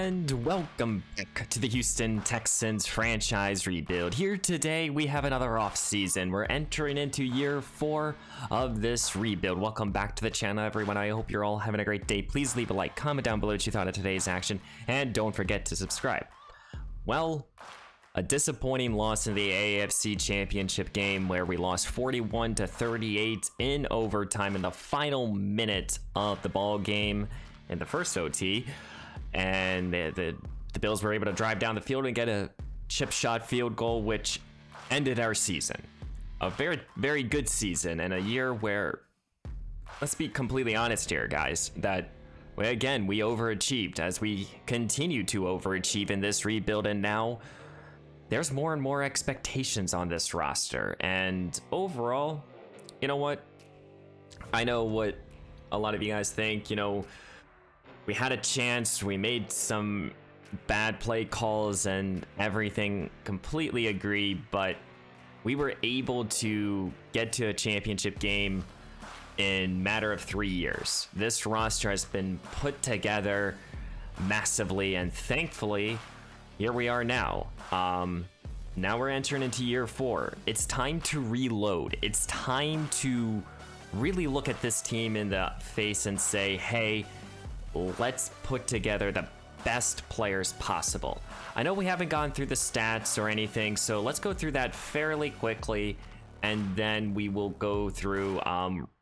And welcome back to the Houston Texans franchise rebuild. Here today, we have another off-season. We're entering into year 4 of this rebuild. Welcome back to the channel, everyone. I hope you're all having a great day. Please leave a like, comment down below what you thought of today's action, and don't forget to subscribe. Well, a disappointing loss in the AFC Championship game where we lost 41-38 in overtime in the final minute of the ball game in the first OT. And the Bills were able to drive down the field and get a chip shot field goal, which ended our season. A very, very good season, and a year where, let's be completely honest here, guys, that, again, we overachieved as we continue to overachieve in this rebuild, and now there's more and more expectations on this roster. And overall, you know what? I know what a lot of you guys think, we had a chance, we made some bad play calls and everything, completely agree, but we were able to get to a championship game in a matter of 3 years. This roster has been put together massively, and thankfully, here we are now. Now we're entering into year 4. It's time to reload. It's time to really look at this team in the face and say, hey, let's put together the best players possible. I know we haven't gone through the stats or anything, so let's go through that fairly quickly, and then we will go through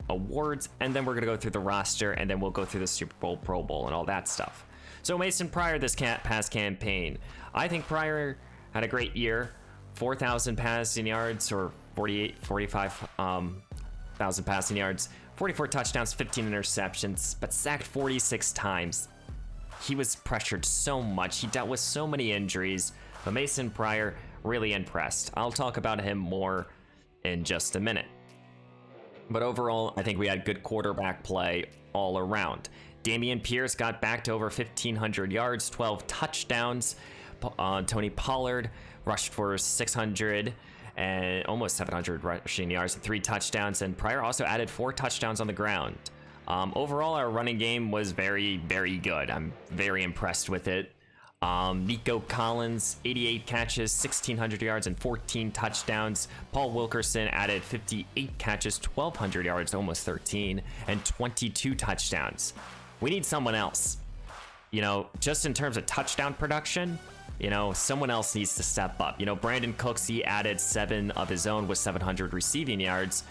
awards, and then we're going to go through the roster, and then we'll go through the Super Bowl, Pro Bowl, and all that stuff. So Mason Pryor this past campaign, I think Pryor had a great year. 4,000 passing yards, or 45,000 passing yards, 44 touchdowns, 15 interceptions, but sacked 46 times. He was pressured so much. He dealt with so many injuries, but Mason Pryor really impressed. I'll talk about him more in just a minute. But overall, I think we had good quarterback play all around. Dameon Pierce got back to over 1,500 yards, 12 touchdowns. Tony Pollard rushed for 600 and almost 700 rushing yards and 3 touchdowns, and Pryor also added 4 touchdowns on the ground. Overall, our running game was very, very good. I'm very impressed with it. Nico Collins, 88 catches, 1,600 yards, and 14 touchdowns. Paul Wilkerson added 58 catches, 1,200 yards, almost 13, and 22 touchdowns. We need someone else. Just in terms of touchdown production, someone else needs to step up. Brandon Cooks, he added 7 of his own with 700 receiving yards,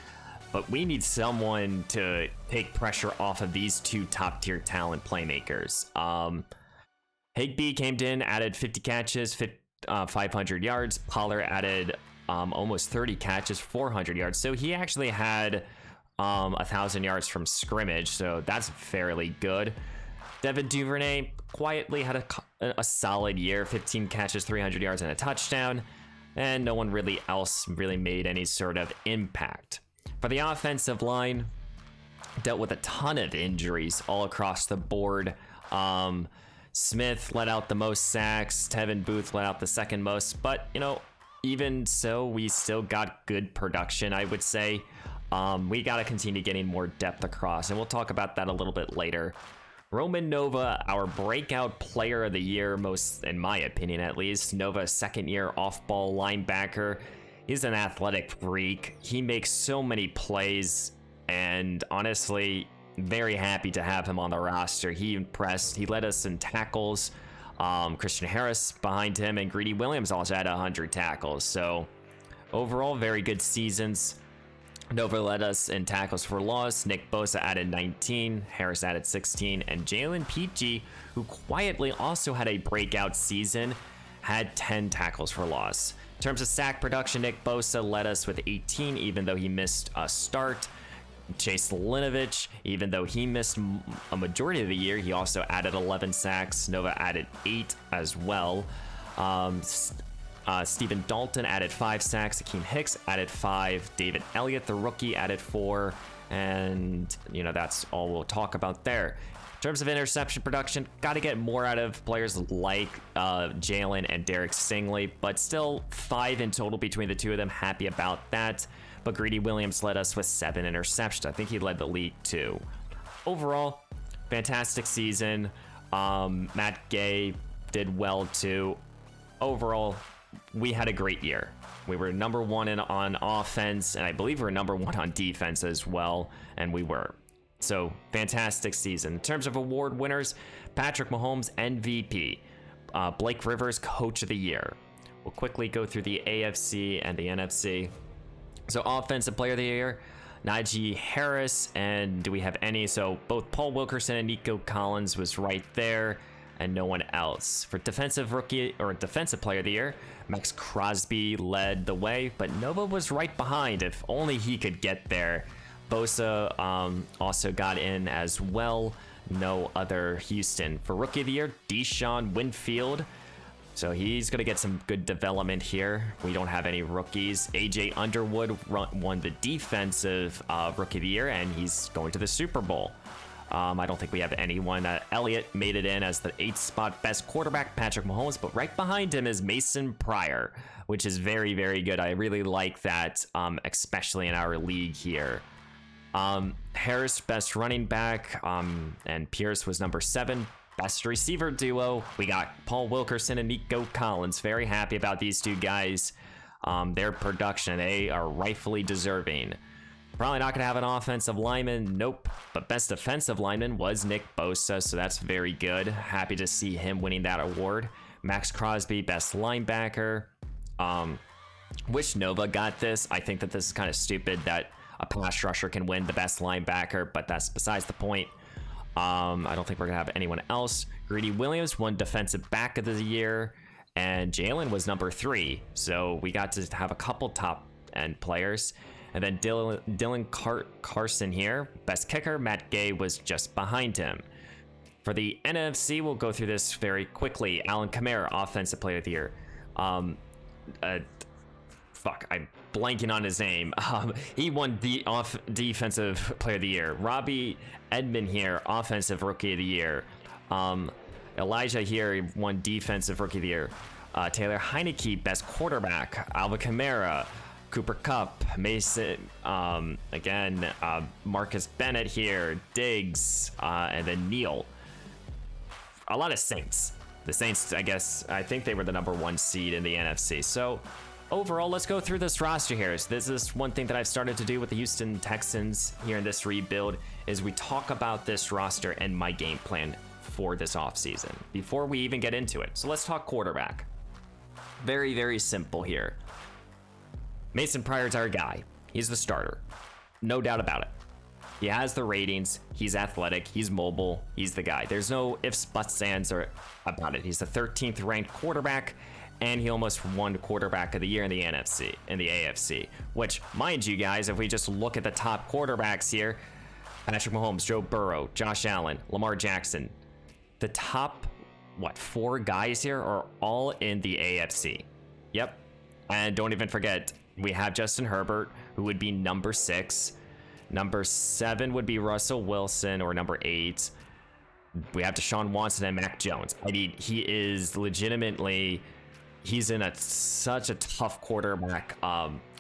but we need someone to take pressure off of these 2 top-tier talent playmakers. Higbee came in, added 50 catches, 500 yards. Pollard added almost 30 catches, 400 yards. So he actually had 1,000 yards from scrimmage, so that's fairly good. Devin Duvernay quietly had a solid year, 15 catches, 300 yards, and a touchdown, and no one else made any sort of impact. For the offensive line, dealt with a ton of injuries all across the board. Smith let out the most sacks, Tevin Booth let out the second most, but even so, we still got good production, I would say. We got to continue getting more depth across, and we'll talk about that a little bit later. Roman Nova, our breakout player of the year, most in my opinion at least. Nova, second-year off-ball linebacker. He's an athletic freak. He makes so many plays, and honestly, very happy to have him on the roster. He impressed. He led us in tackles. Christian Harris behind him, and Greedy Williams also had 100 tackles. So overall, very good seasons. Nova led us in tackles for loss. Nick Bosa added 19, Harris added 16, and Jalen Peachy, who quietly also had a breakout season, had 10 tackles for loss. In terms of sack production, Nick Bosa led us with 18, even though he missed a start. Chase Linovich, even though he missed a majority of the year, he also added 11 sacks. Nova added 8 as well. Stephen Dalton added 5 sacks. Akeem Hicks added 5. David Elliott, the rookie, added 4. And, that's all we'll talk about there. In terms of interception production, got to get more out of players like Jalen and Derek Stingley, but still 5 in total between the 2 of them. Happy about that. But Greedy Williams led us with 7 interceptions. I think he led the league too. Overall, fantastic season. Matt Gay did well too. Overall, we had a great year. We were number one on offense, and I believe we were number one on defense as well, and we were. So, fantastic season. In terms of award winners, Patrick Mahomes, MVP. Blake Rivers, Coach of the Year. We'll quickly go through the AFC and the NFC. So, Offensive Player of the Year, Najee Harris, and do we have any? So, both Paul Wilkerson and Nico Collins was right there, and no one else. For Defensive Player of the Year, Max Crosby led the way, but Nova was right behind. If only he could get there. Bosa also got in as well. No other Houston. For Rookie of the Year, Deshaun Winfield. So he's going to get some good development here. We don't have any rookies. AJ Underwood won the Defensive Rookie of the Year, and he's going to the Super Bowl. I don't think we have anyone. Elliott made it in as the 8th spot best quarterback, Patrick Mahomes, but right behind him is Mason Pryor, which is very, very good. I really like that, especially in our league here. Harris, best running back, and Pierce was number 7. Best receiver duo, we got Paul Wilkerson and Nico Collins. Very happy about these two guys. Their production, they are rightfully deserving. Probably not going to have an offensive lineman, nope. But best defensive lineman was Nick Bosa, so that's very good. Happy to see him winning that award. Max Crosby, best linebacker. Wish Nova got this. I think that this is kind of stupid that a pass rusher can win the best linebacker, but that's besides the point. I don't think we're gonna have anyone else. Greedy Williams won defensive back of the year, and Jalen was number 3. So we got to have a couple top end players. And then Dylan Carson here, best kicker. Matt Gay was just behind him. For the NFC, we'll go through this very quickly. Alvin Kamara, offensive player of the year. I'm blanking on his name. He won the defensive player of the year. Robbie Edmond here, offensive rookie of the year. Elijah here won defensive rookie of the year. Taylor Heineke, best quarterback. Alvin Kamara, Cooper Kupp, Mason, Marcus Bennett here, Diggs, and then Neal. A lot of Saints. The Saints, I think they were the number 1 seed in the NFC. So overall, let's go through this roster here. So this is one thing that I've started to do with the Houston Texans here in this rebuild, is we talk about this roster and my game plan for this offseason before we even get into it. So let's talk quarterback. Very, very simple here. Mason Pryor's our guy. He's the starter. No doubt about it. He has the ratings. He's athletic. He's mobile. He's the guy. There's no ifs, buts, ands about it. He's the 13th ranked quarterback, and he almost won quarterback of the year in the AFC, which, mind you guys, if we just look at the top quarterbacks here, Patrick Mahomes, Joe Burrow, Josh Allen, Lamar Jackson, the top, 4 guys here are all in the AFC. Yep. And don't even forget, we have Justin Herbert, who would be number 6. Number 7 would be Russell Wilson, or number 8. We have Deshaun Watson and Mac Jones. I mean, he is legitimately, he's in such a tough quarterback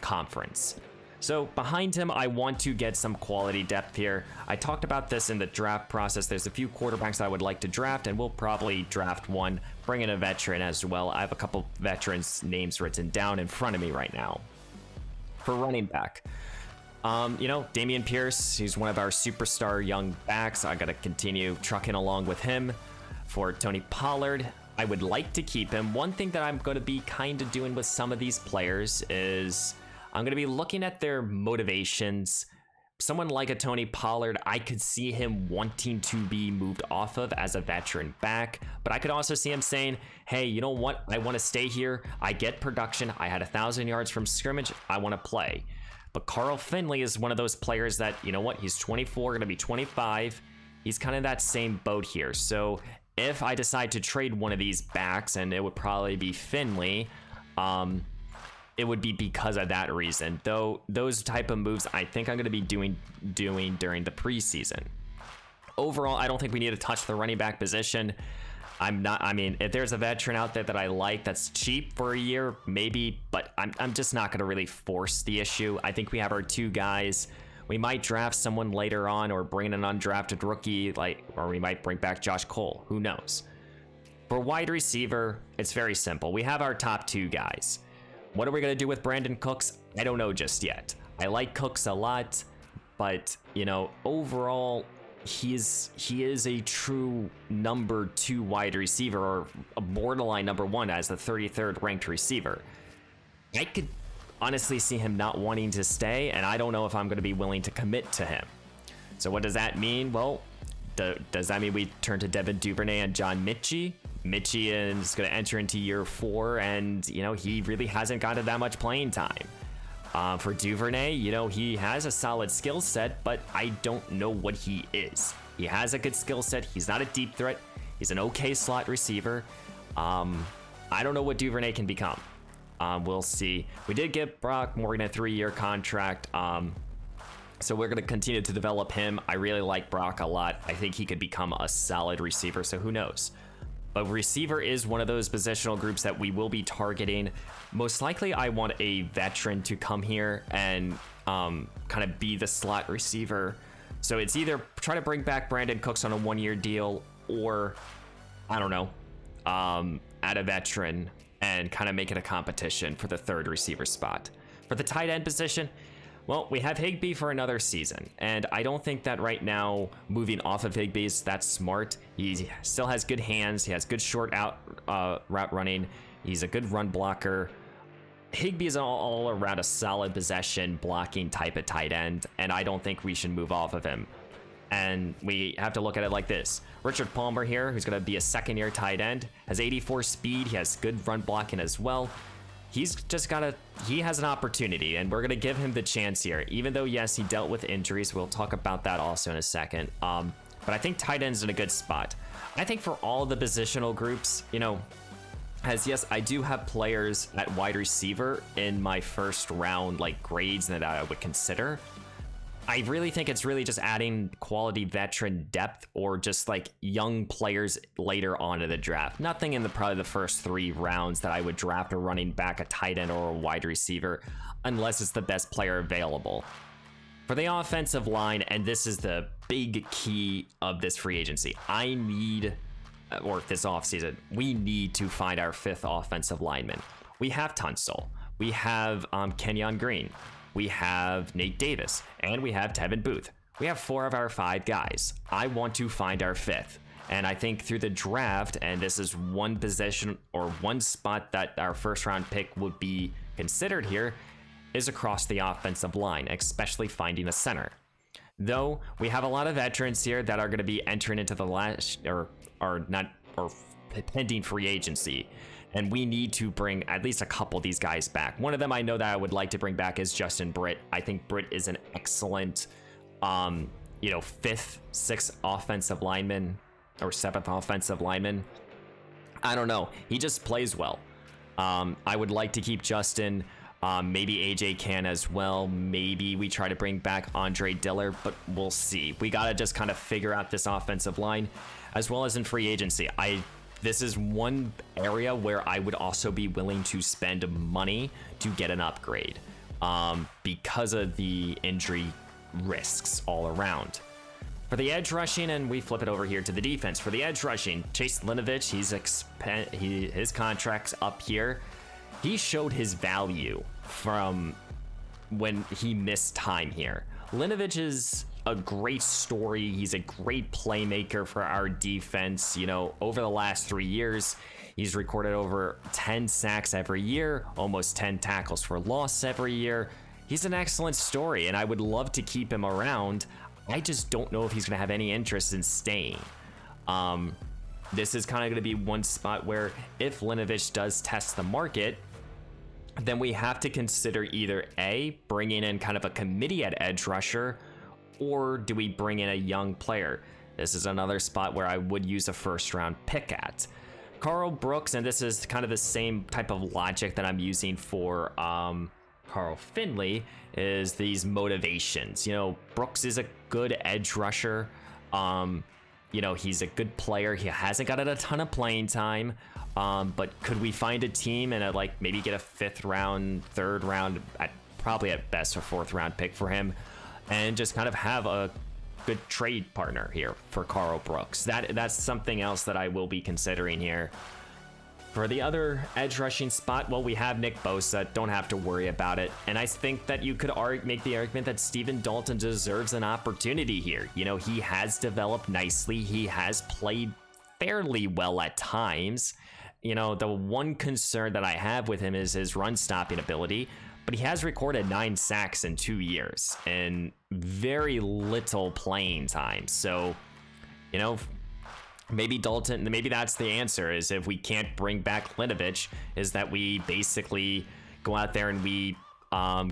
conference. So behind him, I want to get some quality depth here. I talked about this in the draft process. There's a few quarterbacks I would like to draft, and we'll probably draft one, bring in a veteran as well. I have a couple veterans' names written down in front of me right now. For running back, Dameon Pierce, he's one of our superstar young backs. I got to continue trucking along with him. For Tony Pollard, I would like to keep him. One thing that I'm going to be kind of doing with some of these players is I'm going to be looking at their motivations. Someone like a Tony Pollard, I could see him wanting to be moved off of as a veteran back, but I could also see him saying, hey, you know what? I want to stay here. I get production. I had 1,000 yards from scrimmage. I want to play. But Carl Finley is one of those players that, you know what? He's 24, going to be 25. He's kind of that same boat here. So if I decide to trade one of these backs, and it would probably be Finley, it would be because of that reason. Though those type of moves I think I'm going to be doing during the preseason. Overall, I don't think we need to touch the running back position. If there's a veteran out there that I like that's cheap for a year, maybe, but I'm just not going to really force the issue. I think we have our 2 guys. We might draft someone later on, or bring in an undrafted rookie, or we might bring back Josh Cole. Who knows? For wide receiver, it's very simple. We have our top 2 guys. What are we going to do with Brandon Cooks? I don't know just yet. I like Cooks a lot, but, you know, overall, he is a true number 2 wide receiver, or a borderline number 1 as the 33rd ranked receiver. I could honestly see him not wanting to stay, and I don't know if I'm going to be willing to commit to him. So what does that mean? Well, does that mean we turn to Devin Duvernay and John Mitchie? Mitchie is going to enter into year 4, and, you know, he really hasn't gotten that much playing time. For Duvernay, you know, he has a solid skill set, but I don't know what he is. He has a good skill set. He's not a deep threat. He's an okay slot receiver. I don't know what Duvernay can become. We'll see. We did give Brock Morgan a 3-year contract. So we're going to continue to develop him. I really like Brock a lot. I think he could become a solid receiver, so who knows? But receiver is one of those positional groups that we will be targeting. Most likely, I want a veteran to come here and kind of be the slot receiver. So it's either try to bring back Brandon Cooks on a 1-year deal, or, I don't know, add a veteran and kind of make it a competition for the 3rd receiver spot. For the tight end position, well, we have Higbee for another season, and I don't think that right now moving off of Higbee is that smart. He still has good hands. He has good short out route running. He's a good run blocker. Higbee is all around a solid possession blocking type of tight end, and I don't think we should move off of him. And we have to look at it like this. Richard Palmer here, who's going to be a 2nd-year tight end, has 84 speed. He has good run blocking as well. He's just he has an opportunity, and we're going to give him the chance here. Even though, yes, he dealt with injuries. We'll talk about that also in a second. But I think tight end's in a good spot. I think for all the positional groups, you know, yes, I do have players at wide receiver in my 1st round, like, grades that I would consider. I really think it's really just adding quality veteran depth, or just like young players later on in the draft. Nothing in probably the first 3 rounds that I would draft a running back, a tight end, or a wide receiver, unless it's the best player available. For the offensive line, and this is the big key of this free agency, or this offseason, we need to find our 5th offensive lineman. We have Tunsil. We have Kenyon Green. We have Nate Davis, and we have Tevin Booth. We have 4 of our 5 guys. I want to find our 5th. And I think through the draft, and this is one position or one spot that our 1st round pick would be considered here, is across the offensive line, especially finding a center. Though we have a lot of veterans here that are going to be entering into the last or pending free agency. And we need to bring at least a couple of these guys back. One of them I know that I would like to bring back is Justin Britt. I think Britt is an excellent, 5th, 6th offensive lineman, or 7th offensive lineman. I don't know. He just plays well. I would like to keep Justin. Maybe AJ can as well. Maybe we try to bring back Andre Diller, but we'll see. We got to just kind of figure out this offensive line, as well as in free agency. This is one area where I would also be willing to spend money to get an upgrade, because of the injury risks all around. For the edge rushing, and we flip it over here to the defense. For the edge rushing, Chase Linovich, his contract's up here. He showed his value from when he missed time here. Linovich is a great story. He's a great playmaker for our defense. You know, over the last 3 years, he's recorded over 10 sacks every year, almost 10 tackles for loss every year. He's an excellent story, and I would love to keep him around. I just don't know if he's going to have any interest in staying. This is kind of going to be one spot where if Linovich does test the market, then we have to consider either A, bringing in kind of a committee at edge rusher, or do we bring in a young player? This is another spot where I would use a 1st round pick at. Carl Brooks, and this is kind of the same type of logic that I'm using for Carl Finley, is these motivations. You know, Brooks is a good edge rusher. He's a good player. He hasn't gotten a ton of playing time. But could we find a team and maybe get a 5th round, 3rd round, probably at best a 4th round pick for him, and just kind of have a good trade partner here for Karl Brooks. That's something else that I will be considering here. For the other edge rushing spot, well, we have Nick Bosa. Don't have to worry about it. And I think that you could make the argument that Stephen Dalton deserves an opportunity here. You know, he has developed nicely. He has played fairly well at times. You know, the one concern that I have with him is his run stopping ability, but he has recorded 9 sacks in 2 years and very little playing time. So, you know, maybe Dalton, maybe that's the answer, is if we can't bring back Linovich, is that we basically go out there and we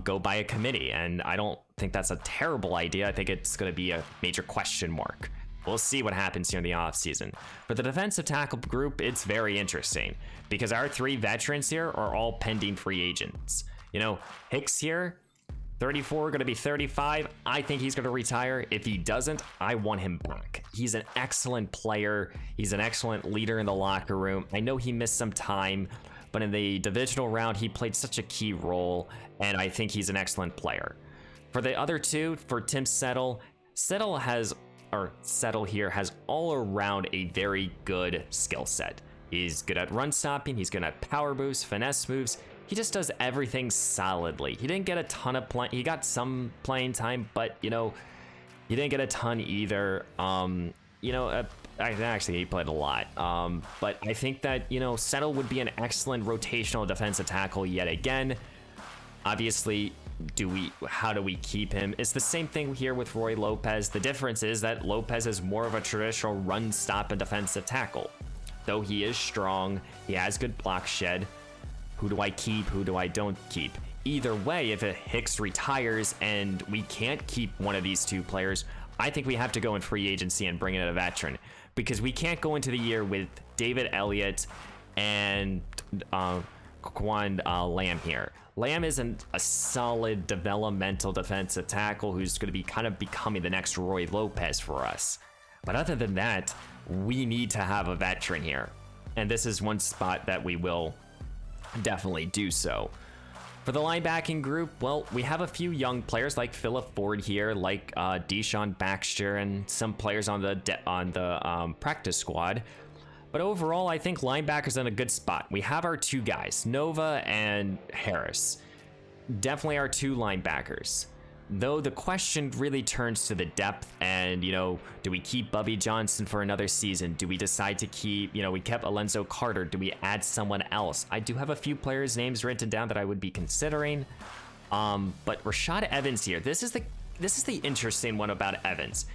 go by a committee. And I don't think that's a terrible idea. I think it's going to be a major question mark. We'll see what happens here in the offseason. For the defensive tackle group, it's very interesting because our 3 veterans here are all pending free agents. You know, Hicks here, 34, going to be 35. I think he's going to retire. If he doesn't, I want him back. He's an excellent player. He's an excellent leader in the locker room. I know he missed some time, but in the divisional round, he played such a key role, and I think he's an excellent player. For the other 2, for Tim Settle here has all around a very good skill set. He's good at run stopping. He's good at power moves, finesse moves. He just does everything solidly. He didn't get a ton of play. He got some playing time, but you know, he didn't get a ton either. You know, actually he played a lot. But I think that, you know, Settle would be an excellent rotational defensive tackle yet again. Obviously, how do we keep him? It's the same thing here with Roy Lopez. The difference is that Lopez is more of a traditional run stop and defensive tackle. Though he is strong, he has good block shed. Who do I keep? Who do I don't keep? Either way, if Hicks retires and we can't keep one of these 2 players, I think we have to go in free agency and bring in a veteran, because we can't go into the year with David Elliott and Quan Lamb here. Lamb isn't a solid developmental defensive tackle who's going to be kind of becoming the next Roy Lopez for us. But other than that, we need to have a veteran here. And this is one spot that we will definitely do so. For the linebacking group, well, we have a few young players like Phillip Ford here, like Deshaun Baxter, and some players on the practice squad. But overall, I think linebackers in a good spot. We have our 2 guys, Nova and Harris. Definitely our 2 linebackers. Though the question really turns to the depth and, you know, do we keep Bubby Johnson for another season? Do we decide to keep, you know, we kept Alenzo Carter. Do we add someone else? I do have a few players' names written down that I would be considering. But Rashad Evans here, this is the interesting one about Evans.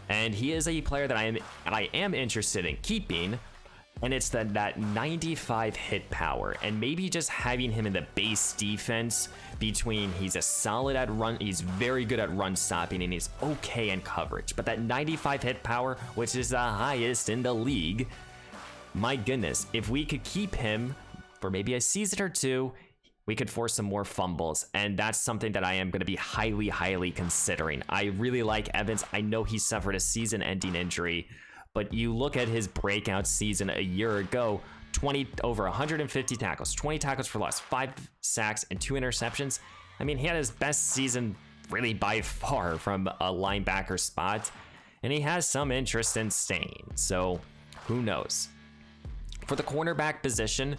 And he is a player that I am interested in keeping. And it's that 95 hit power, and maybe just having him in the base defense between he's very good at run stopping and he's okay in coverage. But that 95 hit power, which is the highest in the league, my goodness, if we could keep him for maybe a season or 2, we could force some more fumbles. And that's something that I am going to be highly, highly considering. I really like Evans. I know he suffered a season-ending injury, but you look at his breakout season a year ago, over 150 tackles, 20 tackles for loss, 5 sacks, and 2 interceptions. I mean, he had his best season really by far from a linebacker spot, and he has some interest in staying. So who knows? For the cornerback position,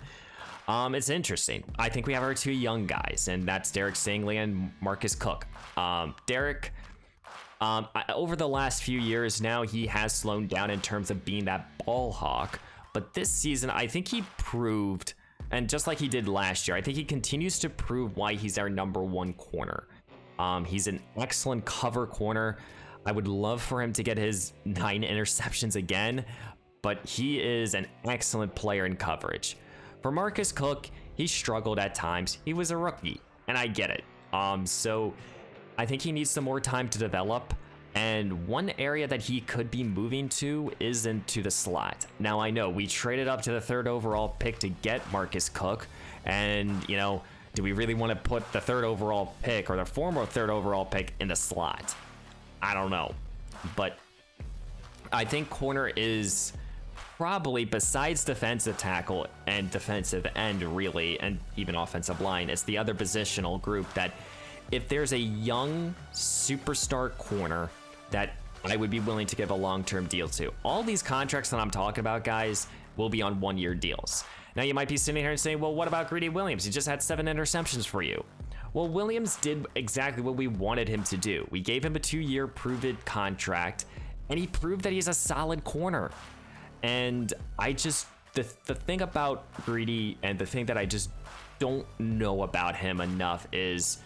it's interesting. I think we have our 2 young guys, and that's Derek Stingley and Marcus Cook. Derek, over the last few years now, he has slowed down in terms of being that ball hawk. But this season, I think he proved, and just like he did last year, I think he continues to prove why he's our #1 corner. He's an excellent cover corner. I would love for him to get his 9 interceptions again, but he is an excellent player in coverage. For Marcus Cook, he struggled at times. He was a rookie, and I get it. So I think he needs some more time to develop. And one area that he could be moving to is into the slot. Now, I know we traded up to the 3rd overall pick to get Marcus Cook. And, you know, do we really want to put the 3rd overall pick or the former 3rd overall pick in the slot? I don't know. But I think corner is probably, besides defensive tackle and defensive end, really, and even offensive line, it's the other positional group that if there's a young superstar corner that I would be willing to give a long-term deal to. All these contracts that I'm talking about, guys, will be on one-year deals. Now, you might be sitting here and saying, well, what about Greedy Williams? He just had 7 interceptions for you. Well, Williams did exactly what we wanted him to do. We gave him a 2-year proven contract, and he proved that he's a solid corner. And I just, the thing about Greedy, and the thing that I just don't know about him enough is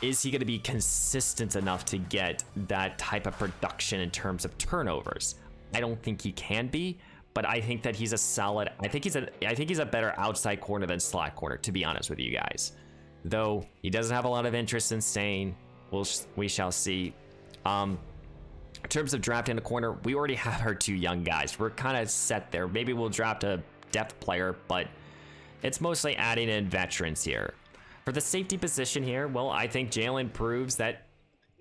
he going to be consistent enough to get that type of production in terms of turnovers? I don't think he can be, but I think that he's a solid, I think he's a better outside corner than slot corner, to be honest with you guys. Though he doesn't have a lot of interest in staying, we shall see. In terms of drafting a corner, we already have our 2 young guys. We're kind of set there. Maybe we'll draft a depth player, but it's mostly adding in veterans here. For the safety position here, well, I think Jalen proves that,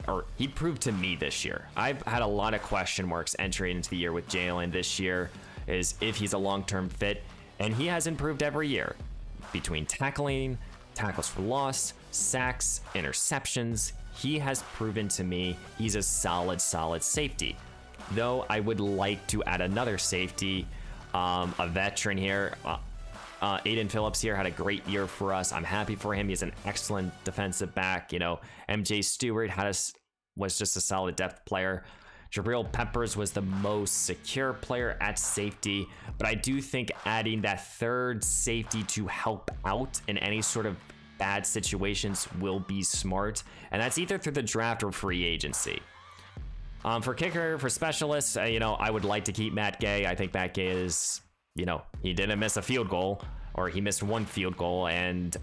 or he proved to me this year. I've had a lot of question marks entering into the year with Jalen this year, is if he's a long-term fit, and he has improved every year. Between tackling, tackles for loss, sacks, interceptions, he has proven to me he's a solid safety. Though I would like to add another safety, a veteran here. Aiden Phillips here had a great year for us. I'm happy for him. He's an excellent defensive back. You know, MJ Stewart was just a solid depth player. Jabril Peppers was the most secure player at safety, but I do think adding that 3rd safety to help out in any sort of bad situations will be smart, and that's either through the draft or free agency. For kicker, for specialists, you know, I would like to keep Matt Gay. I think Matt Gay is, you know, he didn't miss a field goal, or he missed 1 field goal, and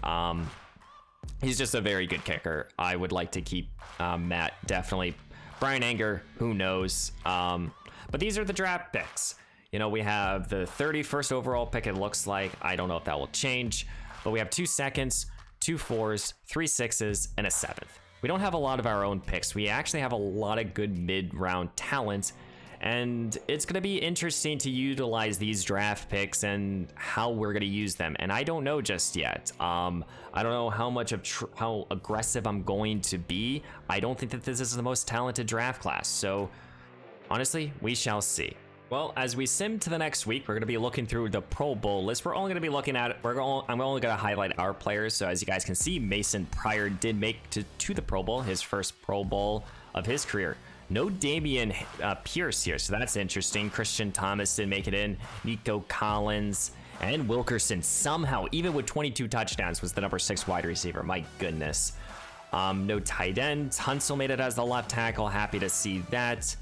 he's just a very good kicker. I would like to keep Matt, definitely. Brian Anger, who knows? But these are the draft picks. You know, we have the 31st overall pick, it looks like. I don't know if that will change, but we have 2 seconds, 2 4s, 3 6s, and a 7th. We don't have a lot of our own picks. We actually have a lot of good mid-round talent, and it's going to be interesting to utilize these draft picks and how we're going to use them. And I don't know just yet. I don't know how aggressive I'm going to be. I don't think that this is the most talented draft class. So honestly, we shall see. Well, as we sim to the next week, we're going to be looking through the Pro Bowl list. We're only going to be looking at, I'm only going to highlight our players. So as you guys can see, Mason Pryor did make to the Pro Bowl, his first Pro Bowl of his career. No Damian Pierce here, so that's interesting. Christian Thomas did make it in. Nico Collins and Wilkerson somehow, even with 22 touchdowns, was the number 6 wide receiver. My goodness. No tight ends. Hunsel made it as the left tackle. Happy to see that.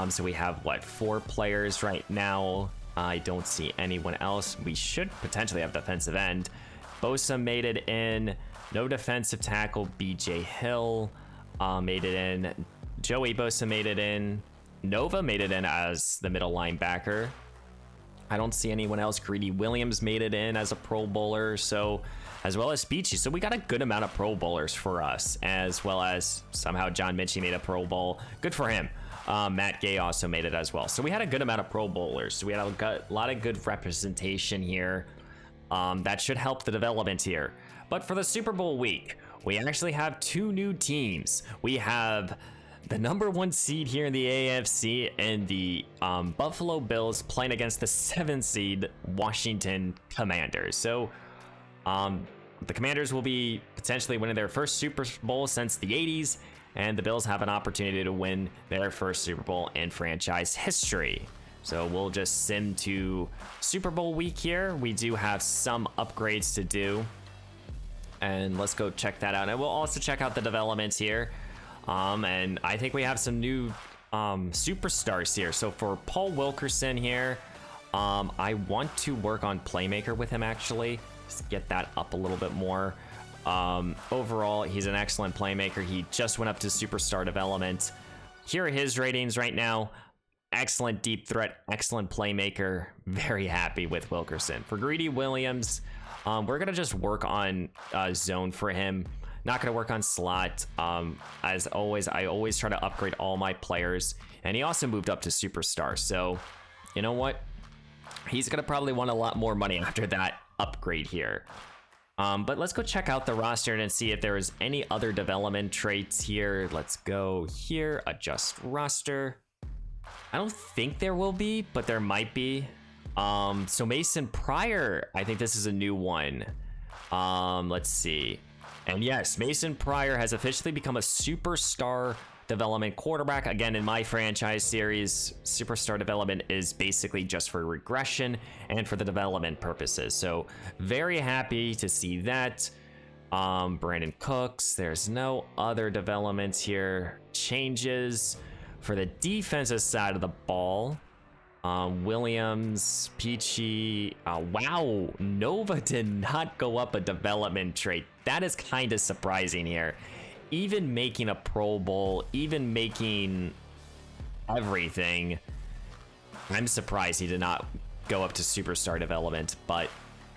So we have, 4 players right now. I don't see anyone else. We should potentially have defensive end. Bosa made it in. No defensive tackle. BJ Hill made it in. Joey Bosa made it in. Nova made it in as the middle linebacker. I don't see anyone else. Greedy Williams made it in as a Pro Bowler, so as well as Speechy. So we got a good amount of Pro Bowlers for us, as well as somehow John Minchie made a Pro Bowl. Good for him. Matt Gay also made it as well. So we had a good amount of Pro Bowlers. So we had a lot of good representation here. That should help the development here. But for the Super Bowl week, we actually have 2 new teams. We have the number 1 seed here in the AFC and the Buffalo Bills playing against the 7th seed Washington Commanders. So the Commanders will be potentially winning their first Super Bowl since the 80s, and the Bills have an opportunity to win their first Super Bowl in franchise history. So we'll just sim to Super Bowl week here. We do have some upgrades to do, and let's go check that out. And we'll also check out the developments here. And I think we have some new superstars here. So for Paul Wilkerson here, I want to work on playmaker with him, actually, just get that up a little bit more. Overall, he's an excellent playmaker. He just went up to superstar development. Here are his ratings right now. Excellent deep threat, excellent playmaker. Very happy with Wilkerson. For Greedy Williams, we're gonna just work on zone for him. Not going to work on slot. As always, I always try to upgrade all my players. And he also moved up to superstar. So, you know what? He's going to probably want a lot more money after that upgrade here. But let's go check out the roster and see if there is any other development traits here. Let's go here, adjust roster. I don't think there will be, but there might be. So Mason Pryor, I think this is a new one. Let's see. And yes, Mason Pryor has officially become a superstar development quarterback. Again, in my franchise series, superstar development is basically just for regression and for the development purposes. So very happy to see that. Brandon Cooks, there's no other developments here. Changes for the defensive side of the ball. Williams, Peachy, wow, Nova did not go up a development trait. That is kind of surprising here. Even making a Pro Bowl, even making everything, I'm surprised he did not go up to superstar development. But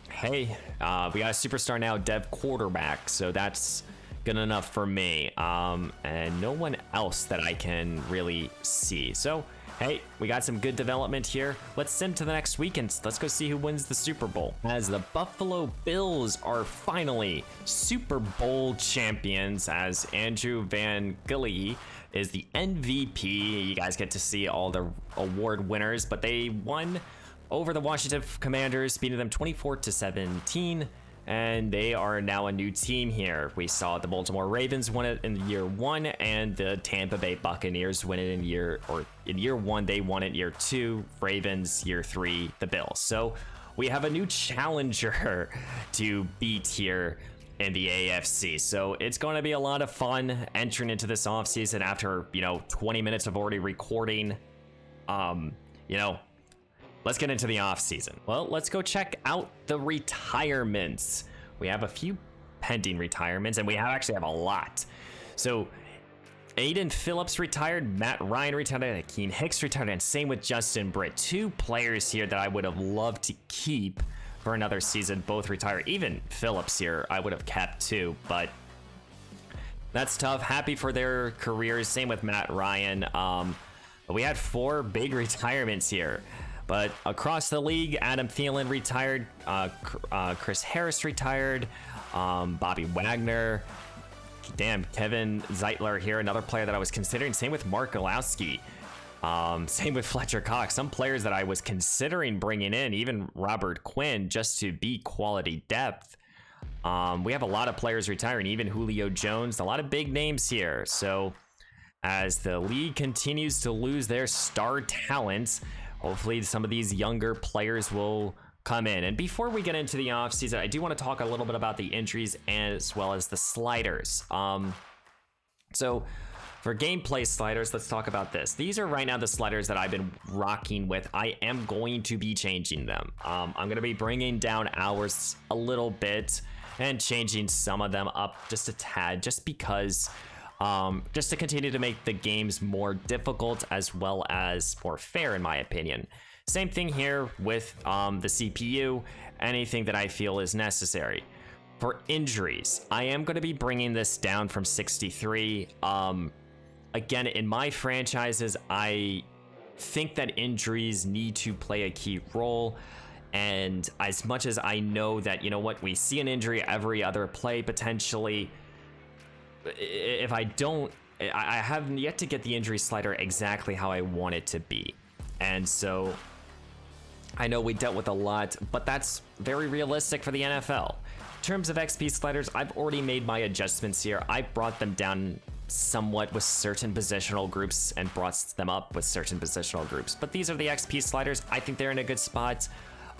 hey, we got a superstar now, dev quarterback, so that's good enough for me. And no one else that I can really see. So hey, we got some good development here. Let's sim to the next weekend. Let's go see who wins the Super Bowl. As the Buffalo Bills are finally Super Bowl champions, as Andrew Van Gundy is the MVP. You guys get to see all the award winners, but they won over the Washington Commanders, beating them 24-17. And they are now a new team here. We saw the Baltimore Ravens win it in year 1, and the Tampa Bay Buccaneers win it in year 1. They won it year 2. Ravens year 3. The Bills. So we have a new challenger to beat here in the AFC. So it's going to be a lot of fun entering into this offseason after 20 minutes of already recording. Let's get into the offseason. Well, let's go check out the retirements. We have a few pending retirements, and we actually have a lot. So Aiden Phillips retired, Matt Ryan retired, Akeem Hicks retired, and same with Justin Britt. 2 players here that I would have loved to keep for another season, both retired. Even Phillips here, I would have kept too, but that's tough. Happy for their careers. Same with Matt Ryan. But we had 4 big retirements here. But across the league, Adam Thielen retired, Chris Harris retired, Bobby Wagner, Kevin Zeitler here, another player that I was considering. Same with Mark Olowski, same with Fletcher Cox. Some players that I was considering bringing in, even Robert Quinn, just to be quality depth. We have a lot of players retiring, even Julio Jones, a lot of big names here. So as the league continues to lose their star talents, hopefully some of these younger players will come in. And before we get into the offseason, I do want to talk a little bit about the injuries as well as the sliders. So for gameplay sliders, let's talk about this. These are right now the sliders that I've been rocking with. I am going to be changing them. I'm going to be bringing down hours a little bit and changing some of them up just a tad, just because just to continue to make the games more difficult as well as more fair, in my opinion. Same thing here with the CPU, anything that I feel is necessary. For injuries, I am going to be bringing this down from 63. Again, in my franchises, I think that injuries need to play a key role. And as much as I know that, we see an injury every other play potentially, if I don't, I haven't yet to get the injury slider exactly how I want it to be. And so I know we dealt with a lot, but that's very realistic for the NFL. In terms of XP sliders, I've already made my adjustments here. I brought them down somewhat with certain positional groups and brought them up with certain positional groups. But these are the XP sliders. I think they're in a good spot.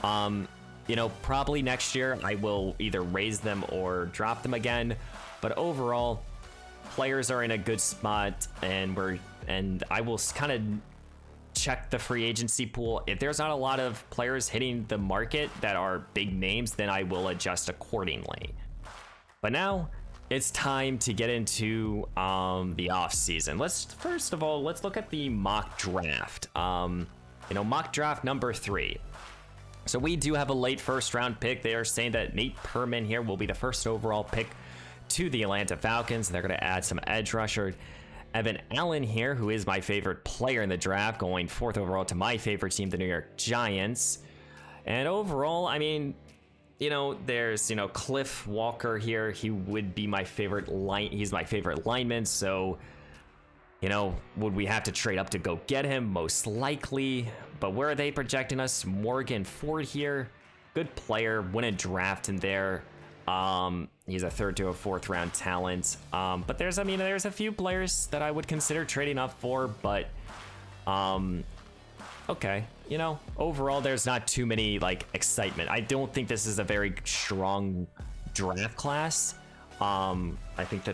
Probably next year I will either raise them or drop them again. But overall, players are in a good spot, and I will kind of check the free agency pool. If there's not a lot of players hitting the market that are big names, then I will adjust accordingly. But now it's time to get into the off season. First of all, let's look at the mock draft. Mock draft number 3. So we do have a late first round pick. They are saying that Nate Perman here will be the first overall pick to the Atlanta Falcons. They're going to add some edge rusher Evan Allen here, who is my favorite player in the draft, going 4th overall to my favorite team, the New York Giants. And overall, there's Cliff Walker here. He would be my favorite he's my favorite lineman, so You know, would we have to trade up to go get him? Most likely. But where are they projecting us? Morgan Ford here. Good player. Win a draft in there. He's a 3rd to a 4th round talent. But there's a few players that I would consider trading up for, but okay. You know, overall, there's not too many like excitement. I don't think this is a very strong draft class. I think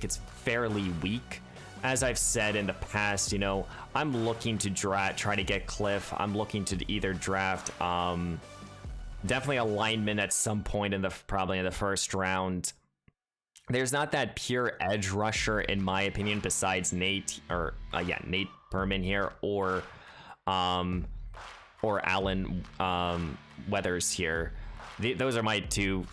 it's fairly weak. As I've said in the past, you know, I'm looking to try to get Cliff. I'm looking to either draft definitely a lineman at some point probably in the 1st round. There's not that pure edge rusher in my opinion besides Nate Perman here or Alan Weathers here. Those are my two,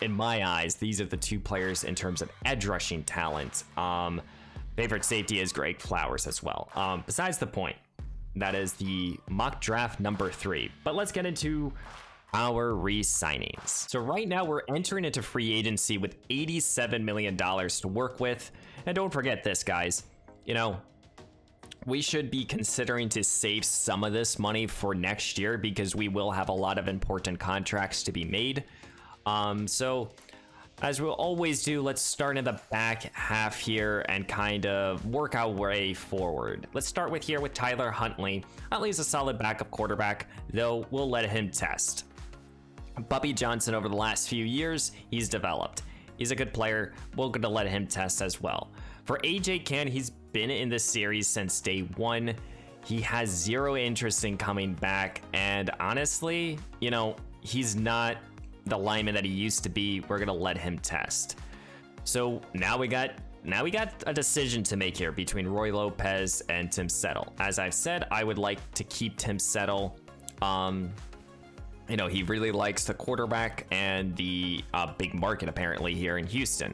in my eyes. These are the 2 players in terms of edge rushing talent. Favorite safety is Greg Flowers as well. Besides the point, that is the mock draft number 3. But let's get into our re-signings. So right now we're entering into free agency with $87 million to work with. And don't forget this, guys. You know, we should be considering to save some of this money for next year because we will have a lot of important contracts to be made. So as we'll always do, let's start in the back half here and kind of work our way forward. Let's start with Tyler Huntley. Huntley's a solid backup quarterback, though we'll let him test. Bubby Johnson, over the last few years, he's developed. He's a good player. We're going to let him test as well. For AJ Cann, he's been in this series since day 1. He has 0 interest in coming back. And honestly, you know, he's not the lineman that he used to be. We're going to let him test. So now we got a decision to make here between Roy Lopez and Tim Settle. As I've said, I would like to keep Tim Settle. You know, he really likes the quarterback and the big market apparently here in Houston.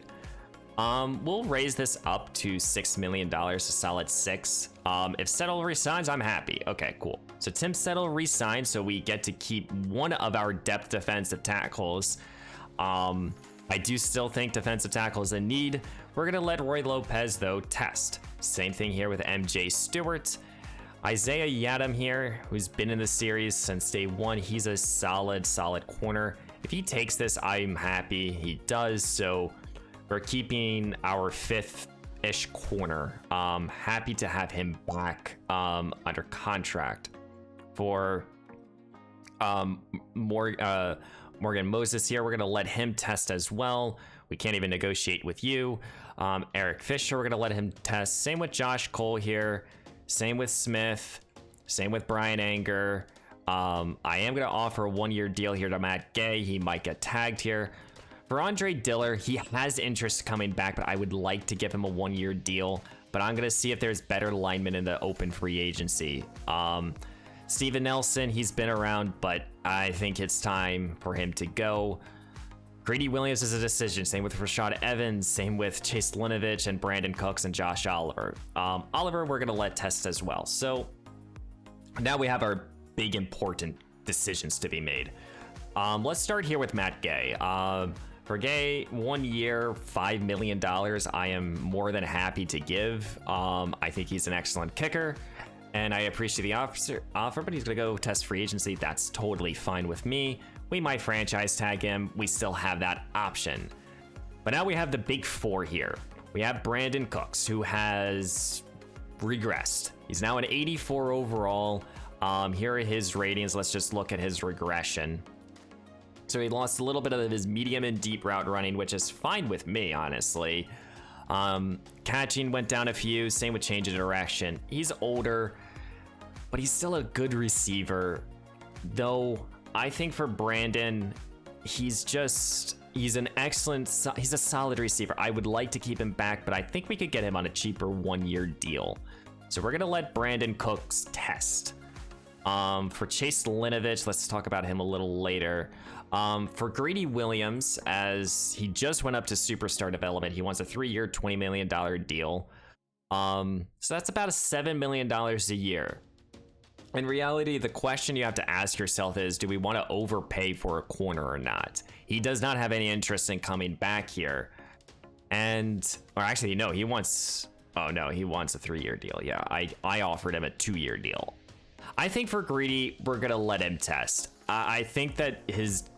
We'll raise this up to $6 million, a solid 6. If Settle resigns, I'm happy. Okay, cool. So Tim Settle resigned, so we get to keep one of our depth defensive tackles. I do still think defensive tackle is a need. We're gonna let Roy Lopez though test. Same thing here with MJ Stewart. Isaiah Yadam here, who's been in the series since day 1. He's a solid corner. If he takes this, I'm happy. He does, so we're keeping our 5th-ish corner. Happy to have him back under contract. For Morgan Moses here, we're going to let him test as well. We can't even negotiate with you. Eric Fisher, we're going to let him test. Same with Josh Cole here. Same with Smith. Same with Brian Anger. I am going to offer a 1-year deal here to Matt Gay. He might get tagged here. For Andre Diller, he has interest coming back, but I would like to give him a 1-year deal. But I'm going to see if there's better linemen in the open free agency. Steven Nelson, he's been around, but I think it's time for him to go. Greedy Williams is a decision. Same with Rashad Evans. Same with Chase Linovich and Brandon Cooks and Josh Oliver. Oliver, we're going to let test as well. So now we have our big important decisions to be made. Let's start here with Matt Gay. For Gay, 1 year, $5 million, I am more than happy to give. I think he's an excellent kicker, and I appreciate the offer, but he's going to go test free agency. That's totally fine with me. We might franchise tag him. We still have that option. But now we have the big 4 here. We have Brandon Cooks, who has regressed. He's now an 84 overall. Here are his ratings. Let's just look at his regression. So he lost a little bit of his medium and deep route running, which is fine with me, honestly. Catching went down a few. Same with change of direction. He's older, but he's still a good receiver. Though I think for Brandon, he's a solid receiver. I would like to keep him back, but I think we could get him on a cheaper 1-year deal. So we're going to let Brandon Cooks test. For Chase Linovich, let's talk about him a little later. For Greedy Williams, as he just went up to superstar development, he wants a 3-year, $20 million deal. So that's about $7 million a year. In reality, the question you have to ask yourself is, do we want to overpay for a corner or not? He does not have any interest in coming back here. Or actually, no, he wants Oh no, he wants a 3-year deal. Yeah, I offered him a 2-year deal. I think for Greedy, we're gonna let him test. I think that his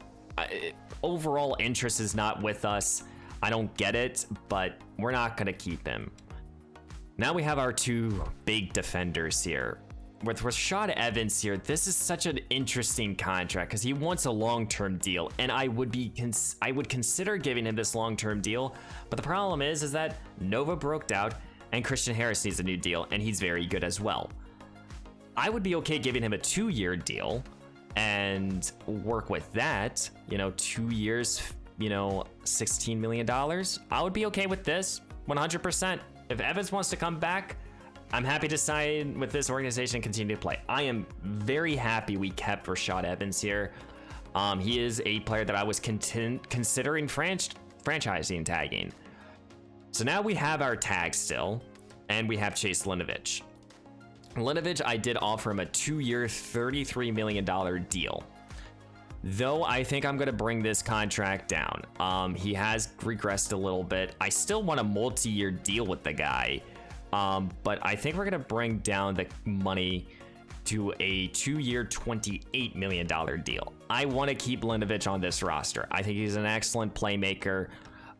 overall interest is not with us. I don't get it, but we're not gonna keep him. Now we have our 2 big defenders here. With Rashad Evans here, this is such an interesting contract because he wants a long-term deal, and I would consider giving him this long-term deal. But the problem is that Nova broke out, and Christian Harris needs a new deal, and he's very good as well. I would be okay giving him a 2-year deal and work with that. 2 years, $16 million. I would be okay with this 100%. If Evans wants to come back, I'm happy to sign with this organization and continue to play. I am very happy we kept Rashad Evans here. He is a player that I was considering franchising tagging. So now we have our tag still, and we have Chase Linovich. Linovich, I did offer him a 2-year, $33 million deal. Though I think I'm going to bring this contract down. He has regressed a little bit. I still want a multi-year deal with the guy. But I think we're going to bring down the money to a 2-year, $28 million deal. I want to keep Linovich on this roster. I think he's an excellent playmaker,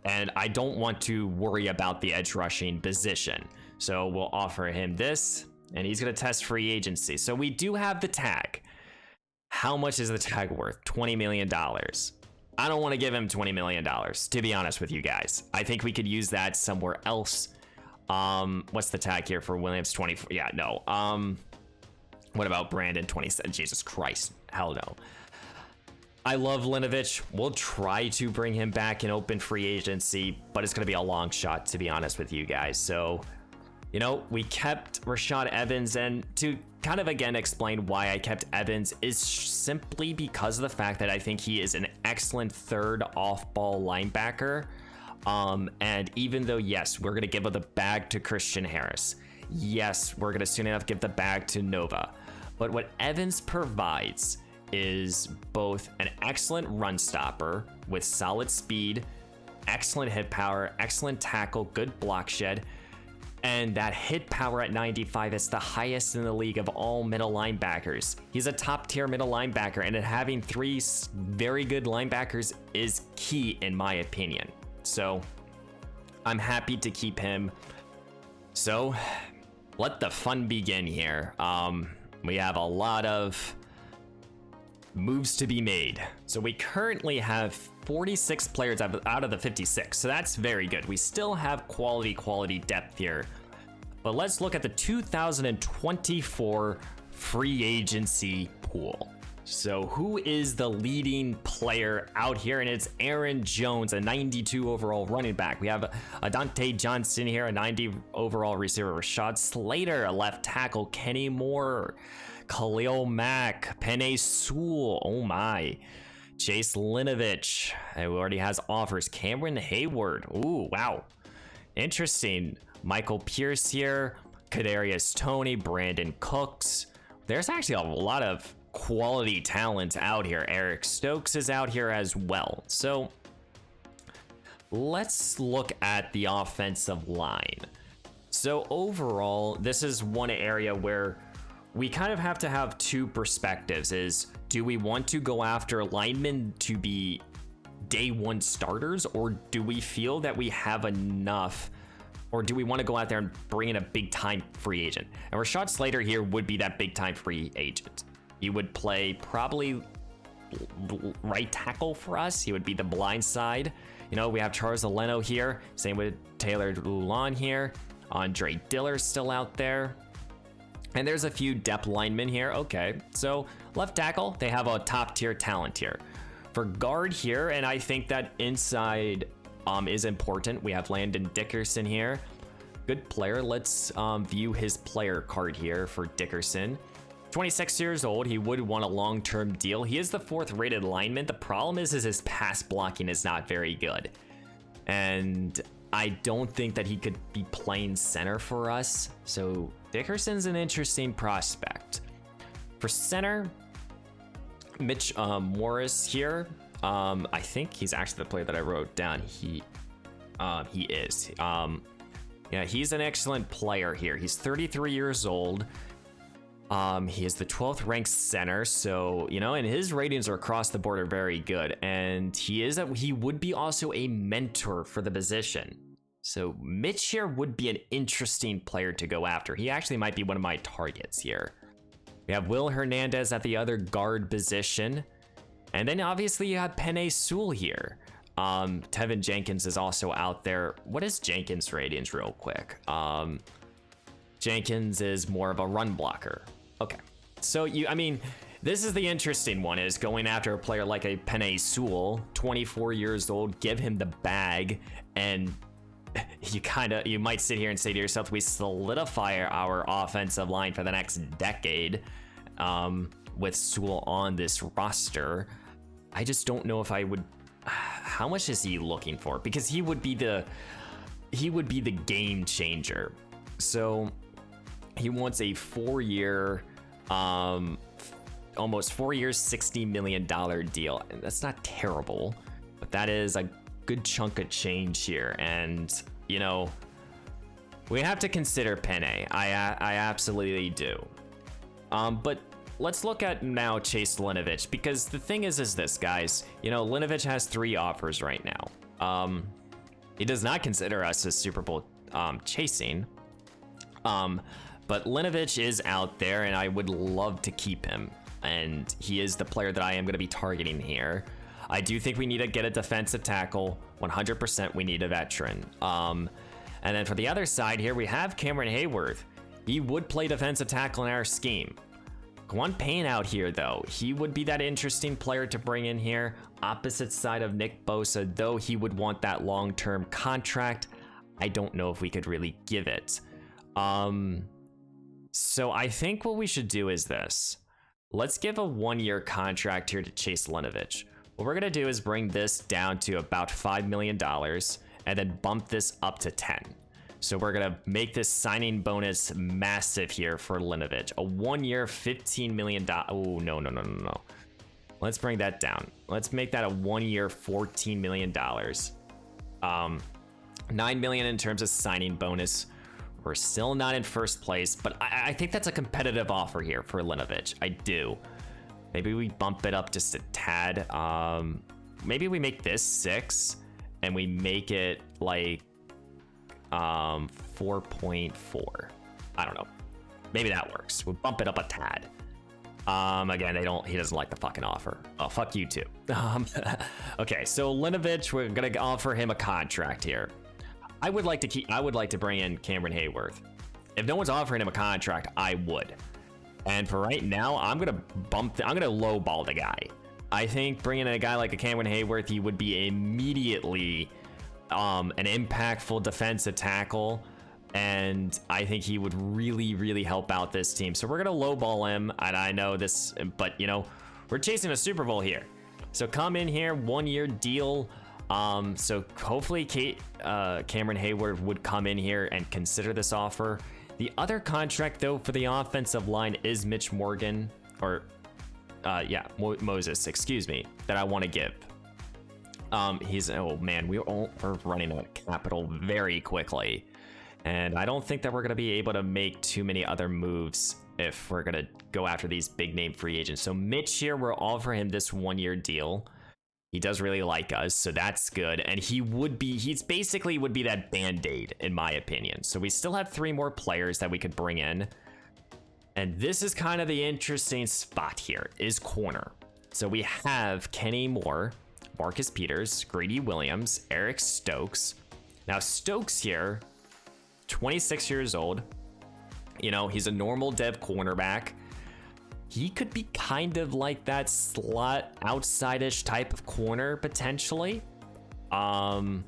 and I don't want to worry about the edge rushing position. So we'll offer him this, and he's going to test free agency. So we do have the tag. How much is the tag worth? $20 million. I don't want to give him $20 million, to be honest with you guys. I think we could use that somewhere else. What's the tag here for Williams? 24? Yeah, no. What about Brandon? 27? Jesus Christ. Hell no. I love Linovich. We'll try to bring him back in open free agency, but it's going to be a long shot, to be honest with you guys. So, we kept Rashad Evans, and to kind of again explain why I kept Evans is simply because of the fact that I think he is an excellent third off-ball linebacker. And even though, yes, we're going to give the bag to Christian Harris. Yes, we're going to soon enough give the bag to Nova. But what Evans provides is both an excellent run stopper with solid speed, excellent hit power, excellent tackle, good block shed, and that hit power at 95 is the highest in the league of all middle linebackers. He's a top tier middle linebacker, and having 3 very good linebackers is key in my opinion. So I'm happy to keep him. So let the fun begin here. We have a lot of moves to be made. So we currently have 46 players out of the 56. So that's very good. We still have quality depth here. But let's look at the 2024 free agency pool. So who is the leading player out here? And it's Aaron Jones, a 92 overall running back. We have Adante Johnson here, a 90 overall receiver. Rashad Slater, a left tackle. Kenny Moore, Khalil Mack, Penei Sewell. Oh my. Chase Linovich, who already has offers. Cameron Hayward. Ooh, wow. Interesting. Michael Pierce here. Kadarius Toney, Brandon Cooks. There's actually a lot of quality talent out here. Eric Stokes is out here as well. So let's look at the offensive line. So overall, this is one area where we kind of have to have 2 perspectives. Is do we want to go after linemen to be day 1 starters, or do we feel that we have enough, or do we want to go out there and bring in a big time free agent? And Rashad Slater here would be that big time free agent. He would play probably right tackle for us. He would be the blind side. We have Charles Aleno here. Same with Taylor Lulon here. Andre Diller's still out there. And there's a few depth linemen here. Okay, so left tackle, they have a top tier talent here. For guard here, and I think that inside is important. We have Landon Dickerson here. Good player. Let's view his player card here for Dickerson. 26 years old. He would want a long-term deal. He is the 4th rated lineman. The problem is his pass blocking is not very good. And I don't think that he could be playing center for us. So Dickerson's an interesting prospect. For center, Mitch Morris here. I think he's actually the player that I wrote down. He is. Yeah, he's an excellent player here. He's 33 years old. He is the 12th ranked center, so, you know, and his ratings are across the board are very good. And he would be also a mentor for the position. So Mitch here would be an interesting player to go after. He actually might be one of my targets here. We have Will Hernandez at the other guard position. And then obviously you have Penei Sewell here. Tevin Jenkins is also out there. What is Jenkins' ratings real quick? Jenkins is more of a run blocker. Okay, so I mean, this is the interesting one, is going after a player like a Penei Sewell, 24 years old, give him the bag, and you might sit here and say to yourself, we solidify our offensive line for the next decade with Sewell on this roster. I just don't know if I would. How much is he looking for? Because he would be the game changer. So he wants a 4-year, almost 4 years, $60 million deal. And that's not terrible, but that is a good chunk of change here. And, you know, we have to consider Penei. I absolutely do. But let's look at now Chase Winovich, because the thing is this, guys. You know, Winovich has 3 offers right now. He does not consider us as Super Bowl chasing. But Winovich is out there, and I would love to keep him. And he is the player that I am going to be targeting here. I do think we need to get a defensive tackle. 100% we need a veteran. And then for the other side here, we have Cameron Hayward. He would play defensive tackle in our scheme. Quan Payne out here, though. He would be that interesting player to bring in here. Opposite side of Nick Bosa, though he would want that long-term contract. I don't know if we could really give it. So I think what we should do is this. Let's give a 1-year contract here to Chase Winovich. What we're going to do is bring this down to about $5 million and then bump this up to 10. So we're going to make this signing bonus massive here for Winovich. A 1-year, $15 million. Oh, no. Let's bring that down. Let's make that a 1-year, $14 million. $9 million in terms of signing bonus. We're still not in first place, but I think that's a competitive offer here for Winovich. I do. Maybe we bump it up just a tad. Maybe we make this 6 and we make it like 4.4. I don't know. Maybe that works. We'll bump it up a tad. Again, he doesn't like the fucking offer. Oh, fuck you too. Okay, so Winovich, we're gonna offer him a contract here. I would like to bring in Cameron Hayward. If no one's offering him a contract, I would. And for right now, I'm gonna lowball the guy. I think bringing in a guy like a Cameron Hayward, he would be immediately an impactful defensive tackle, and I think he would really help out this team. So we're gonna lowball him, and I know this, but you know, we're chasing a Super Bowl here. So come in here, 1-year deal. So hopefully Cameron Hayward would come in here and consider this offer. The other contract, though, for the offensive line is Mitch Morgan, or Moses, excuse me, that I want to give. Oh man, we're running out of capital very quickly, and I don't think that we're going to be able to make too many other moves if we're going to go after these big name free agents. So Mitch here, we'll offer him this 1-year deal. He does really like us, so that's good. And he's basically would be that band-aid, in my opinion. So we still have 3 more players that we could bring in. And this is kind of the interesting spot here, is corner. So we have Kenny Moore, Marcus Peters, Greedy Williams, Eric Stokes. Now Stokes here, 26 years old. You know, he's a normal dev cornerback. He could be kind of like that slot outside-ish type of corner, potentially. You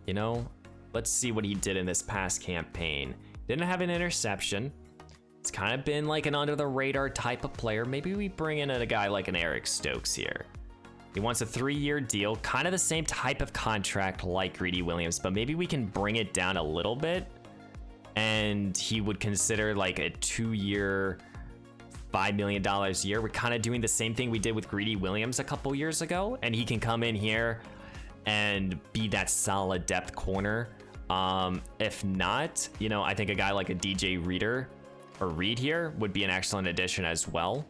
know, let's see what he did in this past campaign. Didn't have an interception. It's kind of been like an under-the-radar type of player. Maybe we bring in a guy like an Eric Stokes here. He wants a 3-year deal, kind of the same type of contract like Greedy Williams, but maybe we can bring it down a little bit, and he would consider like a 2-year, $5 million a year. We're kind of doing the same thing we did with Greedy Williams a couple years ago, and he can come in here and be that solid depth corner. If not, you know, I think a guy like a DJ Reader or Reed here would be an excellent addition as well.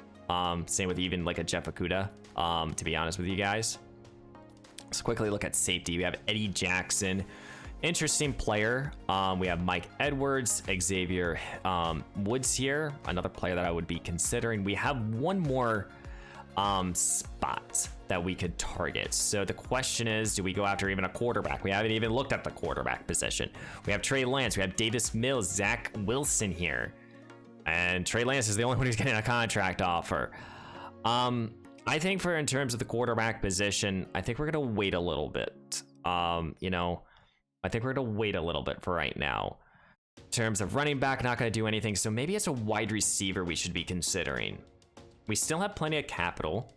Same with even like a Jeff Okuda, to be honest with you guys. Let's quickly look at safety. We have Eddie Jackson, interesting player. We have Mike Edwards, Xavier Woods here, another player that I would be considering. We have one more spot that we could target. So the question is, do we go after even a quarterback? We haven't even looked at the quarterback position. We have Trey Lance, we have Davis Mills, Zach Wilson here. And Trey Lance is the only one who's getting a contract offer. I think for in terms of the quarterback position, I think we're gonna wait a little bit. You know, I think we're gonna wait a little bit for right now. In terms of running back, not gonna do anything. So maybe it's a wide receiver we should be considering. We still have plenty of capital.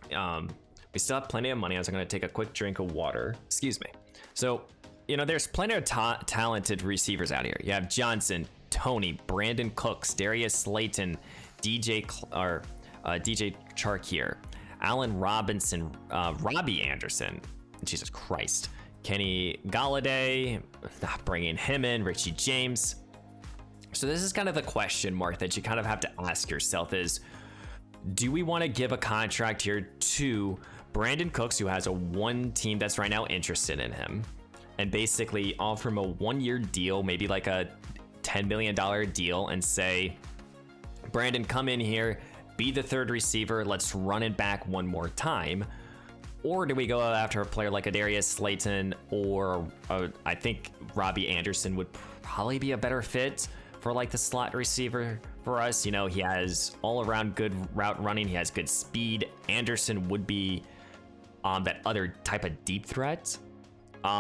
We still have plenty of money. I'm gonna take a quick drink of water. Excuse me. So, you know, there's plenty of talented receivers out here. You have Johnson, Tony, Brandon Cooks, Darius Slayton, DJ Chark here, Allen Robinson, Robbie Anderson, Jesus Christ, Kenny Galladay, not bringing him in, Richie James. So this is kind of the question mark that you kind of have to ask yourself is, do we want to give a contract here to Brandon Cooks, who has one team that's right now interested in him, and basically offer him a 1-year deal, maybe like a $10 million deal, and say, Brandon, come in here, be the third receiver, let's run it back one more time? Or do we go after a player like a Darius Slayton, or I think Robbie Anderson would probably be a better fit for like the slot receiver for us. You know, he has all around good route running, he has good speed. Anderson would be that other type of deep threat. You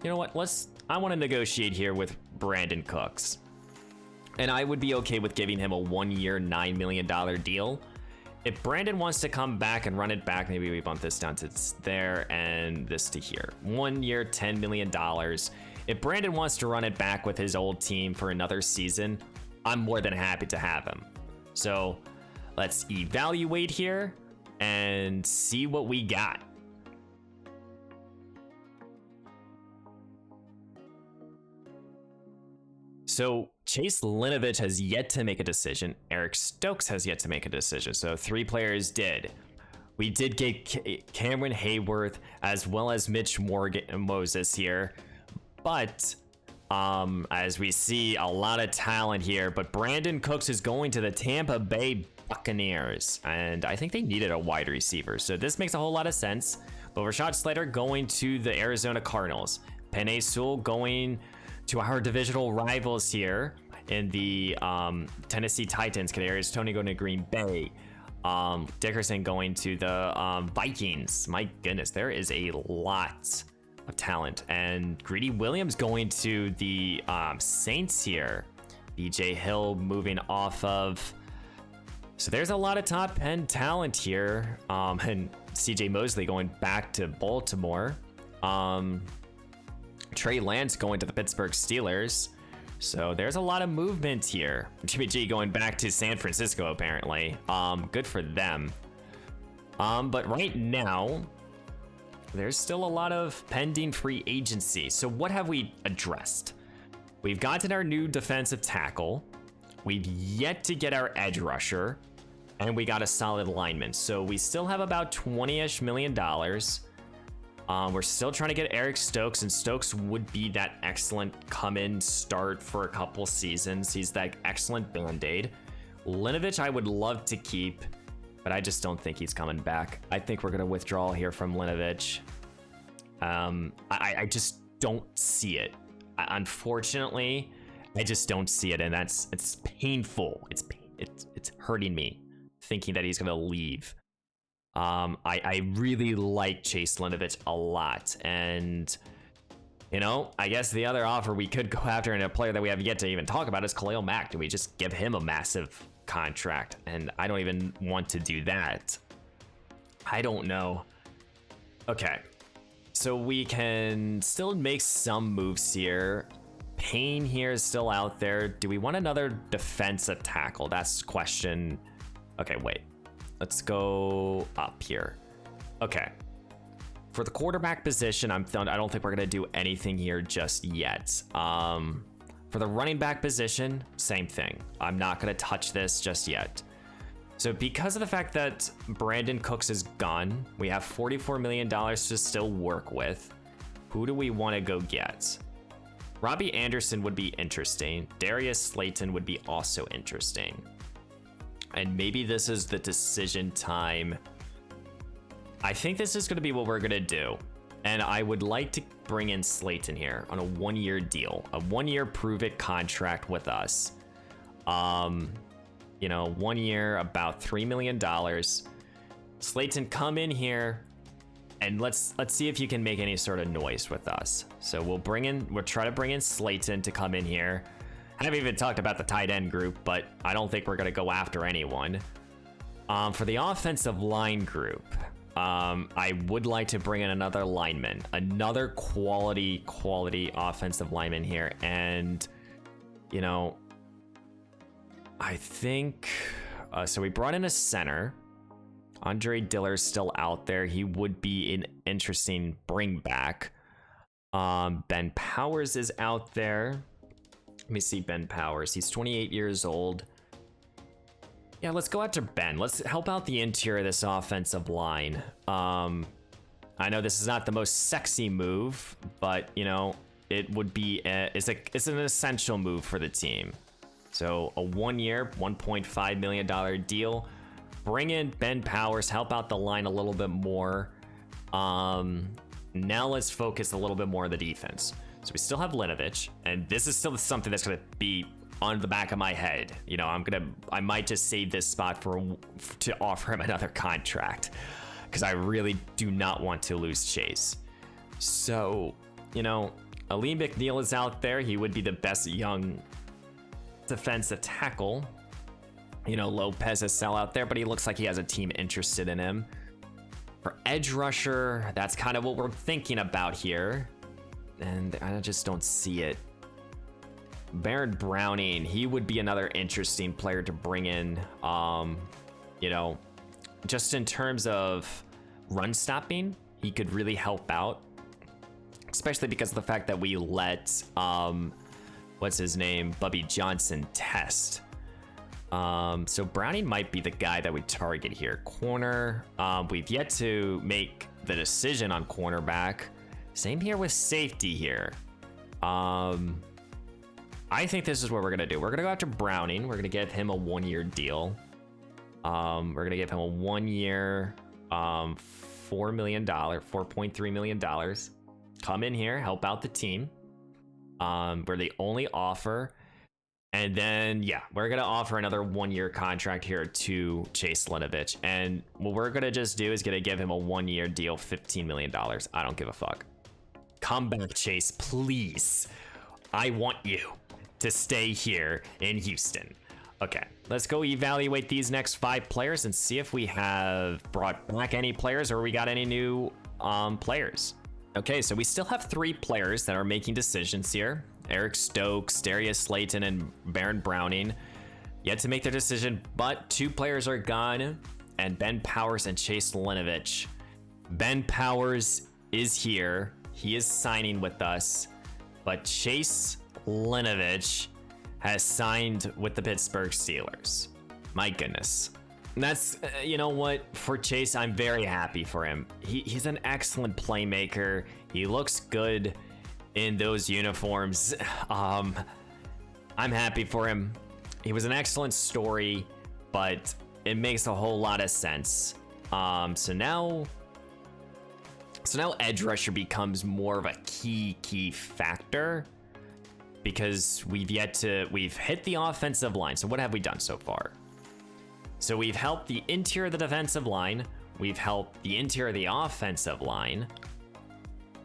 know what, I want to negotiate here with Brandon Cooks, and I would be okay with giving him a 1-year $9 million deal. If Brandon wants to come back and run it back, maybe we bump this down to there and this to here. 1 year, $10 million. If Brandon wants to run it back with his old team for another season, I'm more than happy to have him. So let's evaluate here and see what we got. So Chase Linovich has yet to make a decision. Eric Stokes has yet to make a decision. So 3 players did. We did get Cameron Hayworth as well as Mitch Moses here. But as we see, a lot of talent here. But Brandon Cooks is going to the Tampa Bay Buccaneers, and I think they needed a wide receiver. So this makes a whole lot of sense. But Rashad Slater going to the Arizona Cardinals. Penei Sewell going to our divisional rivals here in the Tennessee Titans. Kadarius Toney going to Green Bay. Dickerson going to the Vikings. My goodness, there is a lot of talent. And Greedy Williams going to the Saints here. BJ Hill moving off of. So there's a lot of top end talent here. And CJ Mosley going back to Baltimore. Trey Lance going to the Pittsburgh Steelers. So there's a lot of movement here. Jimmy G going back to San Francisco, apparently. Good for them. But right now, there's still a lot of pending free agency. So what have we addressed? We've gotten our new defensive tackle. We've yet to get our edge rusher. And we got a solid lineman. So we still have about $20-ish million. We're still trying to get Eric Stokes, and Stokes would be that excellent come-in start for a couple seasons. He's that excellent band-aid. Linovich I would love to keep, but I just don't think he's coming back. I think we're going to withdraw here from Linovich. I just don't see it. Unfortunately, I just don't see it, and it's painful. It's hurting me thinking that he's going to leave. I really like Chase Linovich a lot, and you know, I guess the other offer we could go after, and a player that we have yet to even talk about, is Khalil Mack. Do we just give him a massive contract? And I don't even want to do that. I don't know. Okay, so we can still make some moves here. Payne here is still out there. Do we want another defensive tackle? That's question. Okay, wait. Let's go up here. Okay. For the quarterback position, I don't think we're gonna do anything here just yet. For the running back position, same thing. I'm not gonna touch this just yet. So because of the fact that Brandon Cooks is gone, we have $44 million to still work with. Who do we want to go get? Robbie Anderson would be interesting. Darius Slayton would be also interesting. And maybe this is the decision time. I think this is going to be what we're going to do. And I would like to bring in Slayton here on a 1-year deal, a 1-year prove-it contract with us. You know, 1 year, about $3 million. Slayton, come in here and let's see if you can make any sort of noise with us. So we'll try to bring in Slayton to come in here. I haven't even talked about the tight end group, but I don't think we're going to go after anyone. For the offensive line group, I would like to bring in another lineman, another quality offensive lineman here. And, you know, I think, so we brought in a center. Andre Diller's still out there. He would be an interesting bring back. Ben Powers is out there. Let me see Ben Powers. He's 28 years old. Yeah, let's go after Ben. Let's help out the interior of this offensive line. I know this is not the most sexy move, but, you know, it would be, it's an essential move for the team. So a 1-year, $1.5 million deal. Bring in Ben Powers, help out the line a little bit more. Now let's focus a little bit more on the defense. So we still have Linovich, and this is still something that's going to be on the back of my head. You know, I might just save this spot to offer him another contract, because I really do not want to lose Chase. So, you know, Ali McNeil is out there. He would be the best young defensive tackle. You know, Lopez is still out there, but he looks like he has a team interested in him. For edge rusher, that's kind of what we're thinking about here, and I just don't see it. Baron Browning, he would be another interesting player to bring in. You know, just in terms of run stopping, he could really help out, especially because of the fact that we let what's his name, Bubby Johnson, test. So Browning might be the guy that we target here. Corner, we've yet to make the decision on cornerback. Same here with safety here. I think this is what we're gonna do. We're gonna go after Browning. We're gonna give him a 1-year deal. We're gonna give him a 1-year, $4.3 million. Come in here, help out the team. We're the only offer. And then, yeah, we're going to offer another 1-year contract here to Chase Linovich. And what we're going to just do is going to give him a 1-year deal, $15 million. I don't give a fuck. Come back, Chase, please. I want you to stay here in Houston. Okay, let's go evaluate these next 5 players and see if we have brought back any players or we got any new players. Okay, so we still have 3 players that are making decisions here. Eric Stokes, Darius Slayton, and Baron Browning yet to make their decision, but 2 players are gone, and Ben Powers and Chase Linovich. Ben Powers is here. He is signing with us, but Chase Linovich has signed with the Pittsburgh Steelers. My goodness. And that's, you know what, for Chase, I'm very happy for him. He's an excellent playmaker. He looks good in those uniforms. I'm happy for him. He was an excellent story, but it makes a whole lot of sense. So now edge rusher becomes more of a key factor, because we've hit the offensive line. So what have we done so far? So we've helped the interior of the defensive line. We've helped the interior of the offensive line.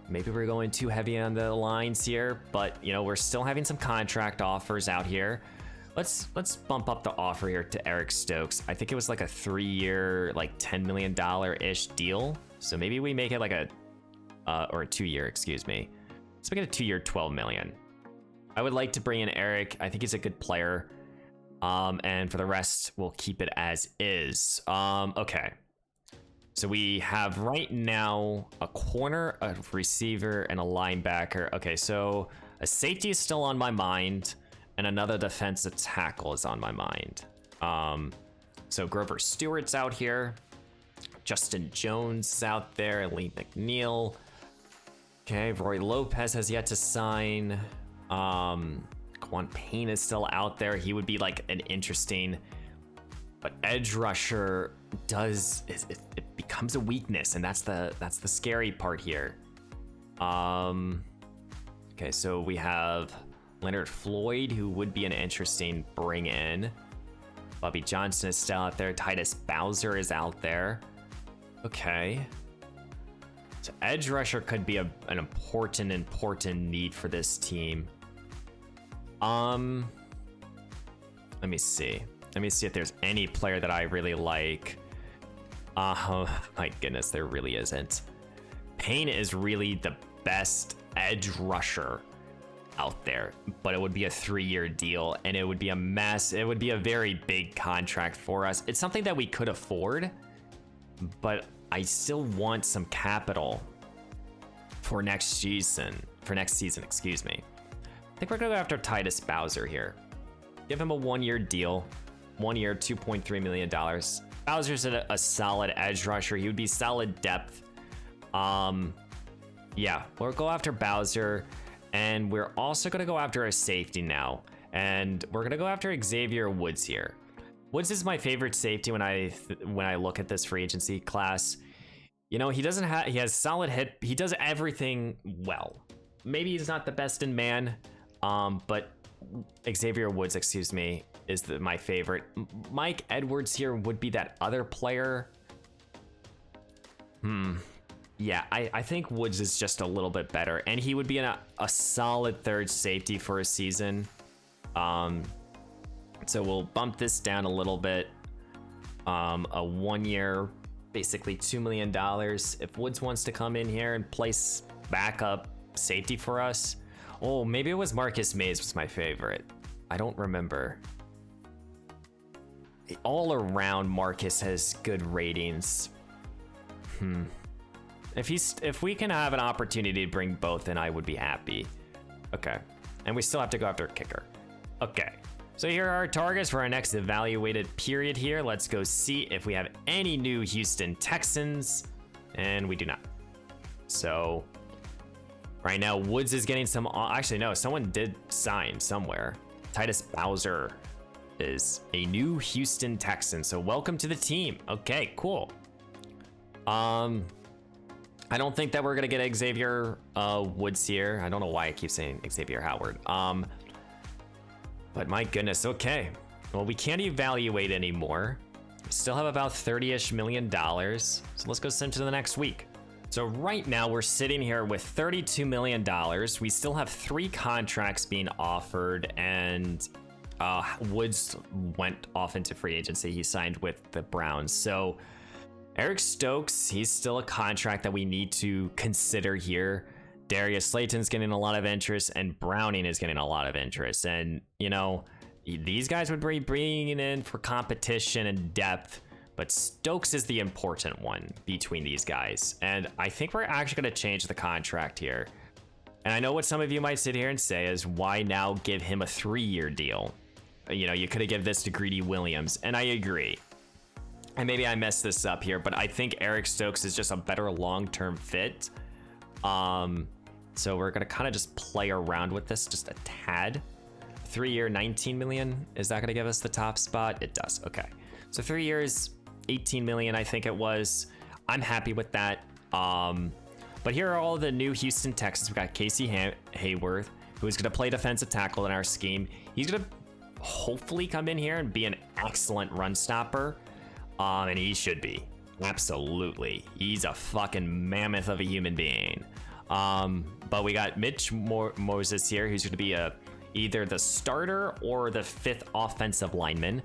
Maybe we're going too heavy on the lines here, but you know, we're still having some contract offers out here. Let's bump up the offer here to Eric Stokes. I think it was like a 3-year, like $10 million-ish deal. So maybe we make it like or a 2-year, excuse me. Let's make it a 2-year, $12 million. I would like to bring in Eric. I think he's a good player. And for the rest, we'll keep it as is. Okay. So we have right now a corner, a receiver, and a linebacker. Okay, so a safety is still on my mind, and another defensive tackle is on my mind. So Grover Stewart's out here. Justin Jones is out there. Lee McNeil. Okay, Roy Lopez has yet to sign. Quan Payne is still out there. He would be like an interesting, but edge rusher it becomes a weakness, and that's the scary part here. Okay, so we have Leonard Floyd, who would be an interesting bring in. Bobby Johnson is still out there. Titus Bowser is out there. Okay. So edge rusher could be an important need for this team. Let me see. Let me see if there's any player that I really like. Oh my goodness, there really isn't. Payne is really the best edge rusher out there, but it would be a 3-year deal, and it would be a mess. It would be a very big contract for us. It's something that we could afford, but I still want some capital for next season. Excuse me. I think we're gonna go after Titus Bowser here. Give him a 1-year deal. 1 year, $2.3 million. Bowser's a solid edge rusher. He would be solid depth. Yeah, we'll go after Bowser, and we're also gonna go after a safety now, and we're gonna go after Xavier Woods here. Woods is my favorite safety when I look at this free agency class. You know, he has solid hit. He does everything well. Maybe he's not the best in man, but Xavier Woods, excuse me, is my favorite. Mike Edwards here would be that other player. Yeah, I think Woods is just a little bit better, and he would be a solid third safety for a season. So we'll bump this down a little bit. A 1 year, basically $2 million. If Woods wants to come in here and place backup safety for us. Oh, maybe it was Marcus Mays was my favorite. I don't remember. All around, Marcus has good ratings. If we can have an opportunity to bring both in, I would be happy. Okay, and we still have to go after a kicker. Okay, so here are our targets for our next evaluated period here. Let's go see if we have any new Houston Texans, and we do not. So right now, Woods is getting some, actually no, someone did sign somewhere. Titus Bowser is a new Houston Texan, so welcome to the team. Okay, cool. I don't think that we're gonna get Xavier Woods here. I don't know why I keep saying Xavier Howard. But my goodness, okay. Well, we can't evaluate anymore. We still have about $30-ish million. So let's go send to the next week. So right now we're sitting here with $32 million. We still have 3 contracts being offered, and Woods went off into free agency. He signed with the Browns. So Eric Stokes, he's still a contract that we need to consider here. Darius Slayton's getting a lot of interest, and Browning is getting a lot of interest. And, you know, these guys would be bringing in for competition and depth, but Stokes is the important one between these guys. And I think we're actually going to change the contract here. And I know what some of you might sit here and say is, why now give him a 3-year deal? You know, you could have given this to Greedy Williams, and I agree. And maybe I messed this up here, but I think Eric Stokes is just a better long-term fit. So we're gonna kind of just play around with this just a tad. 3-year, $19 million. Is that gonna give us the top spot? It does. Okay. So 3 years, $18 million, I think it was. I'm happy with that. But here are all the new Houston Texans. We got Casey Hayworth, who is gonna play defensive tackle in our scheme. He's gonna hopefully come in here and be an excellent run stopper. And he should be. Absolutely. He's a fucking mammoth of a human being. But we got Mitch Moses here, who's going to be either the starter or the 5th offensive lineman.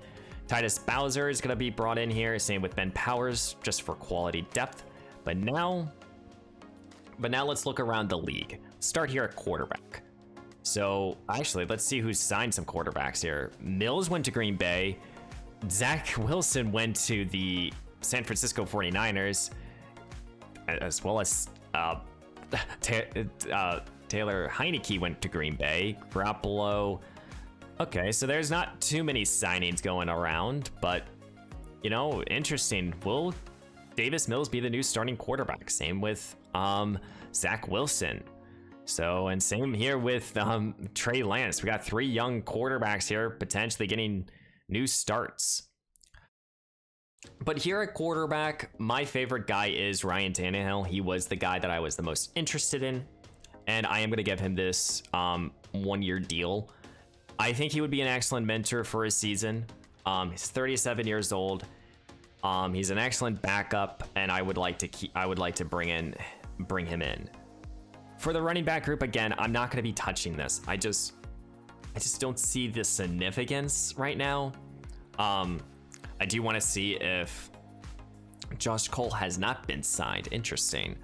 Titus Bowser is going to be brought in here, same with Ben Powers, just for quality depth. But now let's look around the league. Start here at quarterback. So actually, let's see who's signed some quarterbacks here. Mills went to Green Bay. Zach Wilson went to the San Francisco 49ers. as well as Taylor Heineke went to Green Bay. Garoppolo. Okay, so there's not too many signings going around, but you know, interesting. Will Davis Mills be the new starting quarterback? Same with Zach Wilson. So, and same here with Trey Lance. We got 3 young quarterbacks here potentially getting new starts. But here at quarterback, my favorite guy is Ryan Tannehill. He was the guy that I was the most interested in, and I am going to give him this 1-year deal. I think he would be an excellent mentor for his season. He's 37 years old. He's an excellent backup, and I would like to bring him in. For the running back group, again, I'm not going to be touching this. I just don't see the significance right now. I do want to see if Josh Cole has not been signed. Interesting.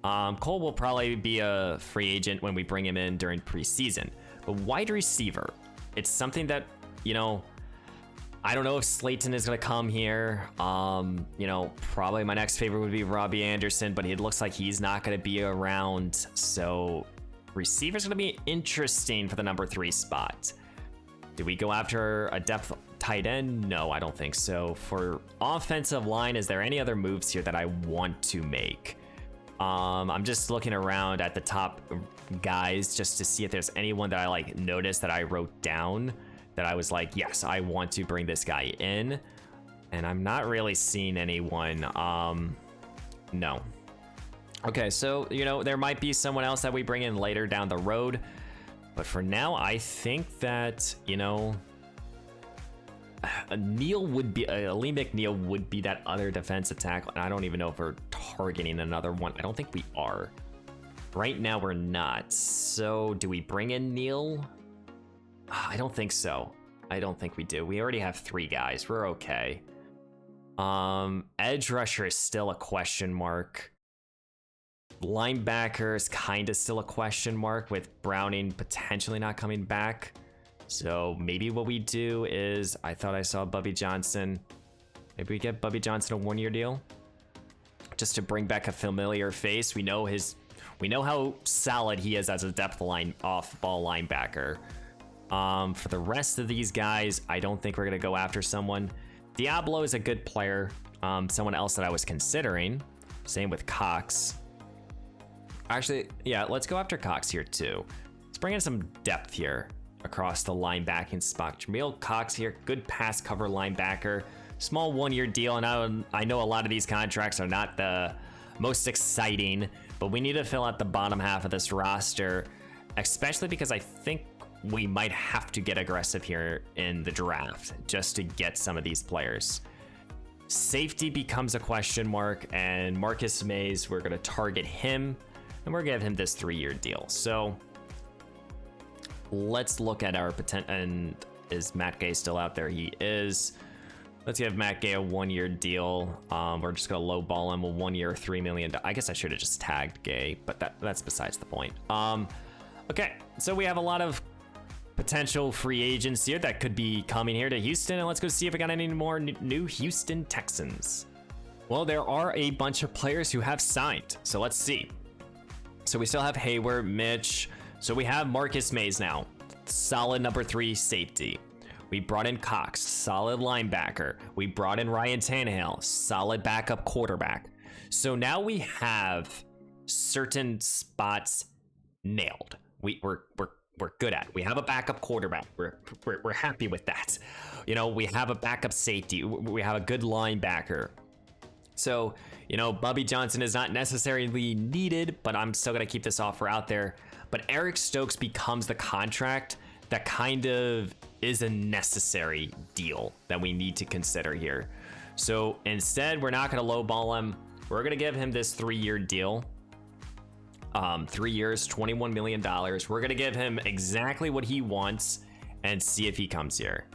Cole will probably be a free agent when we bring him in during preseason. But wide receiver, it's something that, you know, I don't know if Slayton is going to come here. You know, probably my next favorite would be Robbie Anderson, but it looks like he's not going to be around. So receiver's going to be interesting for the number 3 spot. Do we go after a depth tight end? No, I don't think so. For offensive line, is there any other moves here that I want to make? I'm just looking around at the top guys just to see if there's anyone that I like noticed that I wrote down that I was like, yes, I want to bring this guy in. And I'm not really seeing anyone. No. Okay, so, you know, there might be someone else that we bring in later down the road. But for now, I think that, you know, Neal would be, Lee McNeil would be that other defensive tackle. And I don't even know if we're targeting another one. I don't think we are. Right now, we're not. So do we bring in Neal? I don't think so. I don't think we do. We already have 3 guys. We're okay. Edge rusher is still a question mark. Linebacker is kind of still a question mark with Browning potentially not coming back. So maybe what we do is, I thought I saw Bubby Johnson. Maybe we get Bubby Johnson a 1-year deal just to bring back a familiar face. We know how solid he is as a depth line off-ball linebacker. For the rest of these guys, I don't think we're gonna go after someone. Diablo is a good player. Someone else that I was considering. Same with Cox. Actually, yeah, let's go after Cox here too. Let's bring in some depth here across the linebacking spot. Jameel Cox here, good pass cover linebacker. Small 1-year deal, and I know a lot of these contracts are not the most exciting, but we need to fill out the bottom half of this roster, especially because I think we might have to get aggressive here in the draft just to get some of these players. Safety becomes a question mark, and Marcus Mays, we're going to target him, and we're going to give him this 3-year deal. So let's look at our potential. And is Matt Gay still out there? He is. Let's give Matt Gay a 1-year deal. We're just going to lowball him a 1-year, $3 million. I guess I should have just tagged Gay, but that's besides the point. Okay, so we have a lot of potential free agents here that could be coming here to Houston, and let's go see if we got any more new Houston Texans. Well, there are a bunch of players who have signed, so let's see. So we still have Hayward, Mitch. So we have Marcus Mays now, solid number 3 safety. We brought in Cox, solid linebacker. We brought in Ryan Tannehill, solid backup quarterback. So now we have certain spots nailed. We're good at. We have a backup quarterback. We're happy with that. You know, we have a backup safety. We have a good linebacker. So, you know, Bubby Johnson is not necessarily needed, but I'm still gonna keep this offer out there. But Eric Stokes becomes the contract that kind of is a necessary deal that we need to consider here. So instead, we're not gonna lowball him. We're gonna give him this 3-year deal. 3 years, $21 million. We're gonna give him exactly what he wants and see if he comes here.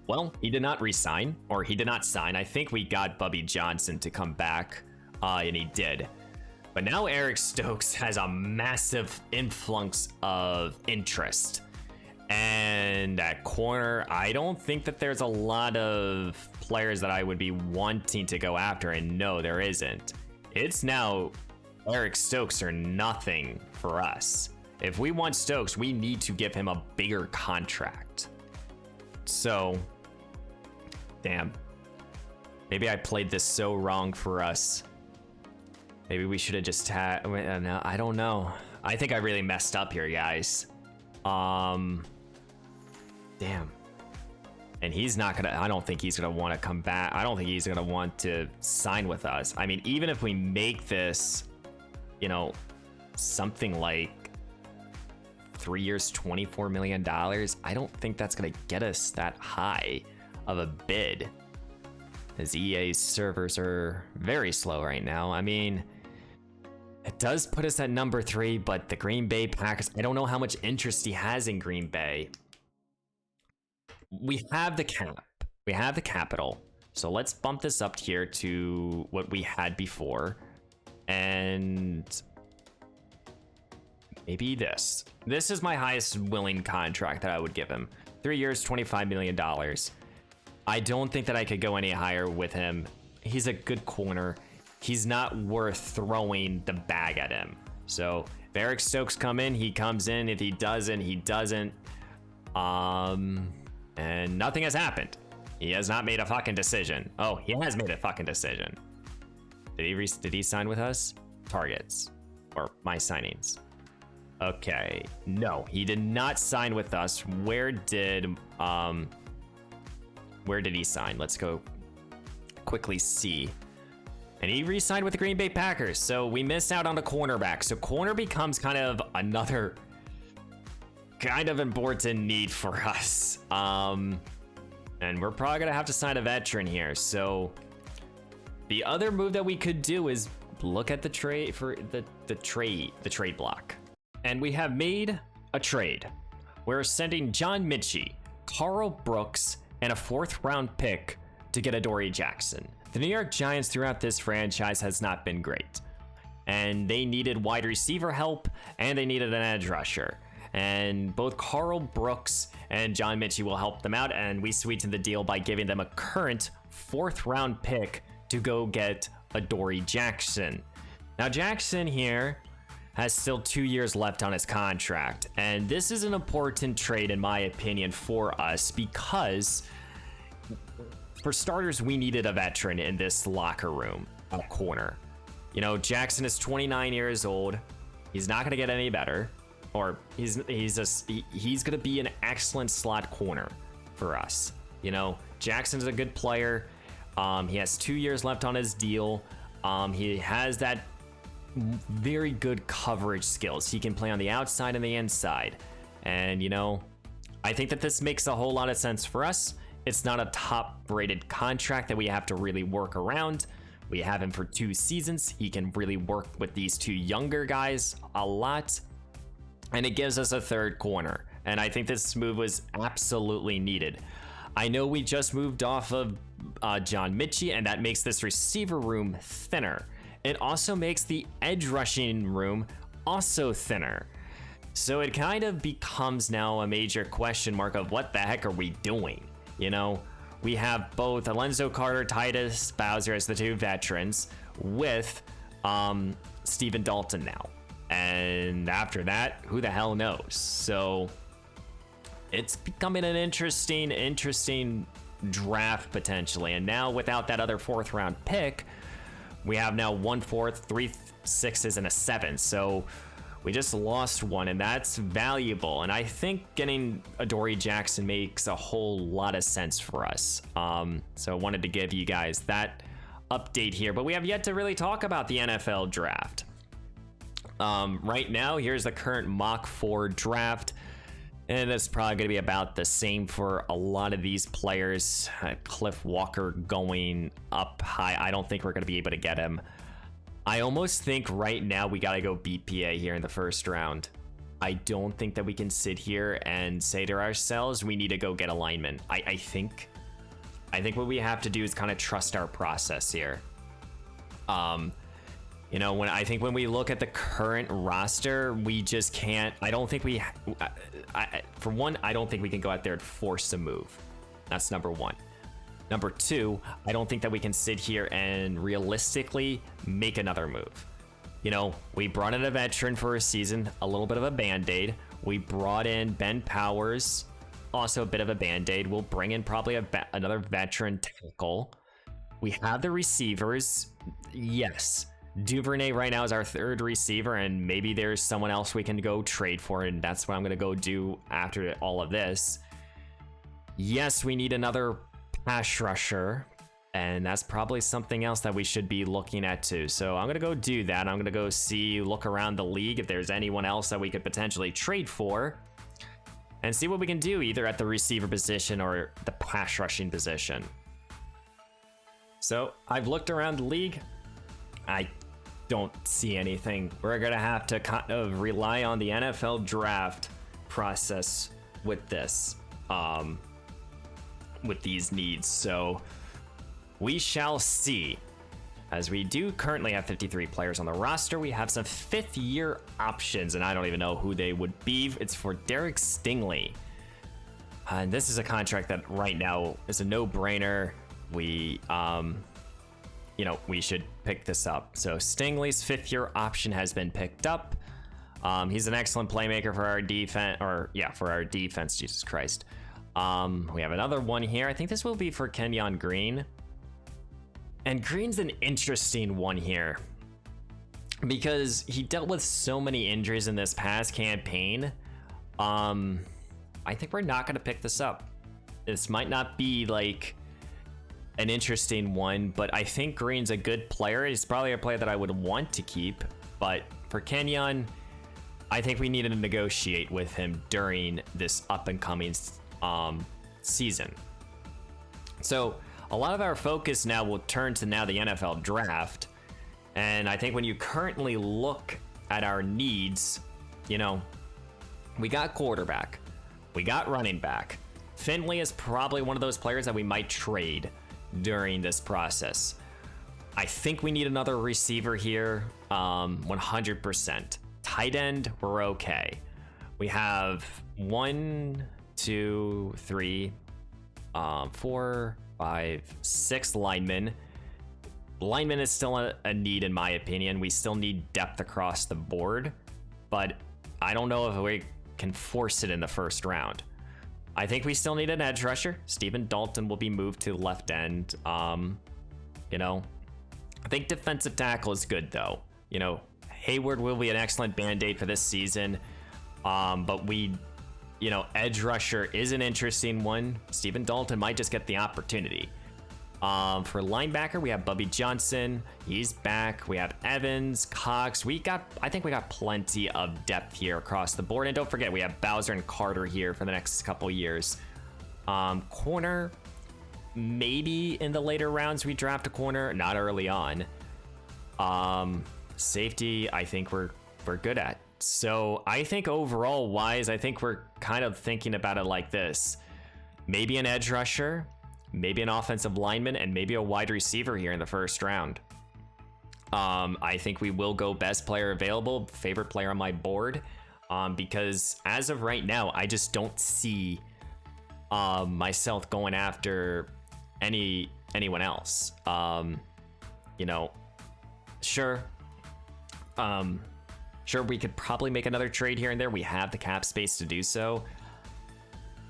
Well, he did not resign, or he did not sign. I think we got Bubby Johnson to come back, and he did. But now Eric Stokes has a massive influx of interest. And at corner, I don't think that there's a lot of players that I would be wanting to go after, and no, there isn't. it's now Eric Stokes or nothing for us. If we want Stokes, we need to give him a bigger contract. So, damn. Maybe I played this so wrong for us. Maybe we should have just had... No, I don't know. I think I really messed up here, guys. Damn. And he's not gonna... I don't think he's gonna want to come back. I don't think he's gonna want to sign with us. I mean, even if we make this, you know, something like 3 years, $24 million, I don't think that's gonna get us that high of a bid. As EA's servers are very slow right now. I mean, it does put us at number 3, but the Green Bay Packers, I don't know how much interest he has in Green Bay. We have the cap. We have the capital. So let's bump this up here to what we had before. And maybe this. This is my highest willing contract that I would give him. 3 years, $25 million. I don't think that I could go any higher with him. He's a good corner. He's not worth throwing the bag at him. So if Eric Stokes come in, he comes in. If he doesn't, he doesn't. And nothing has happened. He has not made a fucking decision. Oh, he has made a fucking decision. Did he sign with us? Targets or my signings. Okay, no, he did not sign with us. Where did he sign? Let's go quickly see. And he re-signed with the Green Bay Packers. So we missed out on the cornerback. So corner becomes kind of another kind of important need for us. And we're probably gonna have to sign a veteran here. So the other move that we could do is look at the trade for the trade block. And we have made a trade. We're sending John Mitchie, Carl Brooks, and a 4th round pick to get Adoree Jackson. The New York Giants throughout this franchise has not been great. And they needed wide receiver help, and they needed an edge rusher. And both Carl Brooks and John Mitchie will help them out, and we sweetened the deal by giving them a current 4th round pick to go get Adoree Jackson. Now Jackson here has still 2 years left on his contract, and this is an important trade in my opinion for us because for starters, we needed a veteran in this locker room, a corner. You know, Jackson is 29 years old. He's not going to get any better, or he's going to be an excellent slot corner for us. You know, Jackson's a good player. He has 2 years left on his deal. He has that very good coverage skills. He can play on the outside and the inside. And, you know, I think that this makes a whole lot of sense for us. It's not a top-rated contract that we have to really work around. We have him for 2 seasons. He can really work with these 2 younger guys a lot. And it gives us a 3rd corner. And I think this move was absolutely needed. I know we just moved off of John Mitchie, and that makes this receiver room thinner. It also makes the edge rushing room also thinner. So it kind of becomes now a major question mark of what the heck are we doing? You know, we have both Alonzo Carter, Titus Bowser as the 2 veterans with Stephen Dalton now. And after that, who the hell knows? So it's becoming an interesting draft potentially. And now without that other 4th round pick, we have now 1 4th, 3 6s, and a 7. So we just lost one, and that's valuable. And I think getting Adoree Jackson makes a whole lot of sense for us. So I wanted to give you guys that update here, but we have yet to really talk about the NFL draft. Right now, here's the current mock 4 draft. And it's probably going to be about the same for a lot of these players. Cliff Walker going up high. I don't think we're going to be able to get him. I almost think right now we got to go BPA here in the 1st round. I don't think that we can sit here and say to ourselves, we need to go get alignment. I think what we have to do is kind of trust our process here. You know, when we look at the current roster, we just can't. I don't think we. For one, I don't think we can go out there and force a move. That's number one. Number two, I don't think that we can sit here and realistically make another move. You know, we brought in a veteran for a season, a little bit of a band-aid. We brought in Ben Powers, also a bit of a band-aid. We'll bring in probably another veteran tackle. We have the receivers. Yes, Duvernay right now is our third receiver, and maybe there's someone else we can go trade for, and that's what I'm going to go do after all of this. Yes, we need another pass rusher, and that's probably something else that we should be looking at too. So I'm gonna go do that. I'm gonna go look around the league if there's anyone else that we could potentially trade for, and see what we can do either at the receiver position or the pass rushing position. So I've looked around the league. I don't see anything. We're gonna have to kind of rely on the NFL draft process with this. With these needs, so we shall see. As we do currently have 53 players on the roster, we have some fifth-year options, and I don't even know who they would be. It's for Derek Stingley, and this is a contract that right now is a no-brainer. We, you know, we should pick this up. So Stingley's fifth-year option has been picked up. He's an excellent playmaker for our defense, for our defense. Jesus Christ. We have another one here. I think this will be for Kenyon Green. And Green's an interesting one here because he dealt with so many injuries in this past campaign. I think we're not going to pick this up. This might not be like an interesting one, but I think Green's a good player. He's probably a player that I would want to keep, but for Kenyon, I think we need to negotiate with him during this up and coming season. So a lot of our focus now will turn to the NFL draft, and I think when you currently look at our needs, you know, we got quarterback, we got running back. Finley is probably one of those players that we might trade during this process. I think we need another receiver here, 100%. Tight end, we're okay. We have 1, 2, 3, 4, 5, 6 linemen. Lineman is still a need in my opinion. We still need depth across the board, but I don't know if we can force it in the first round. I think we still need an edge rusher. Stephen Dalton will be moved to left end. You know, I think defensive tackle is good though. You know, Hayward will be an excellent band-aid for this season. But you know, edge rusher is an interesting one. Stephen Dalton might just get the opportunity. For linebacker, we have Bubby Johnson. He's back. We have Evans, Cox. I think we got plenty of depth here across the board. And don't forget, we have Bowser and Carter here for the next couple years. Corner, maybe in the later rounds we draft a corner, not early on. Safety, I think we're good at. So I think overall wise, I think we're kind of thinking about it like this. Maybe an edge rusher, maybe an offensive lineman, and maybe a wide receiver here in the first round. I think we will go best player available, favorite player on my board, because as of right now, I just don't see myself going after anyone else. You know, sure. Sure, we could probably make another trade here and there. We have the cap space to do so.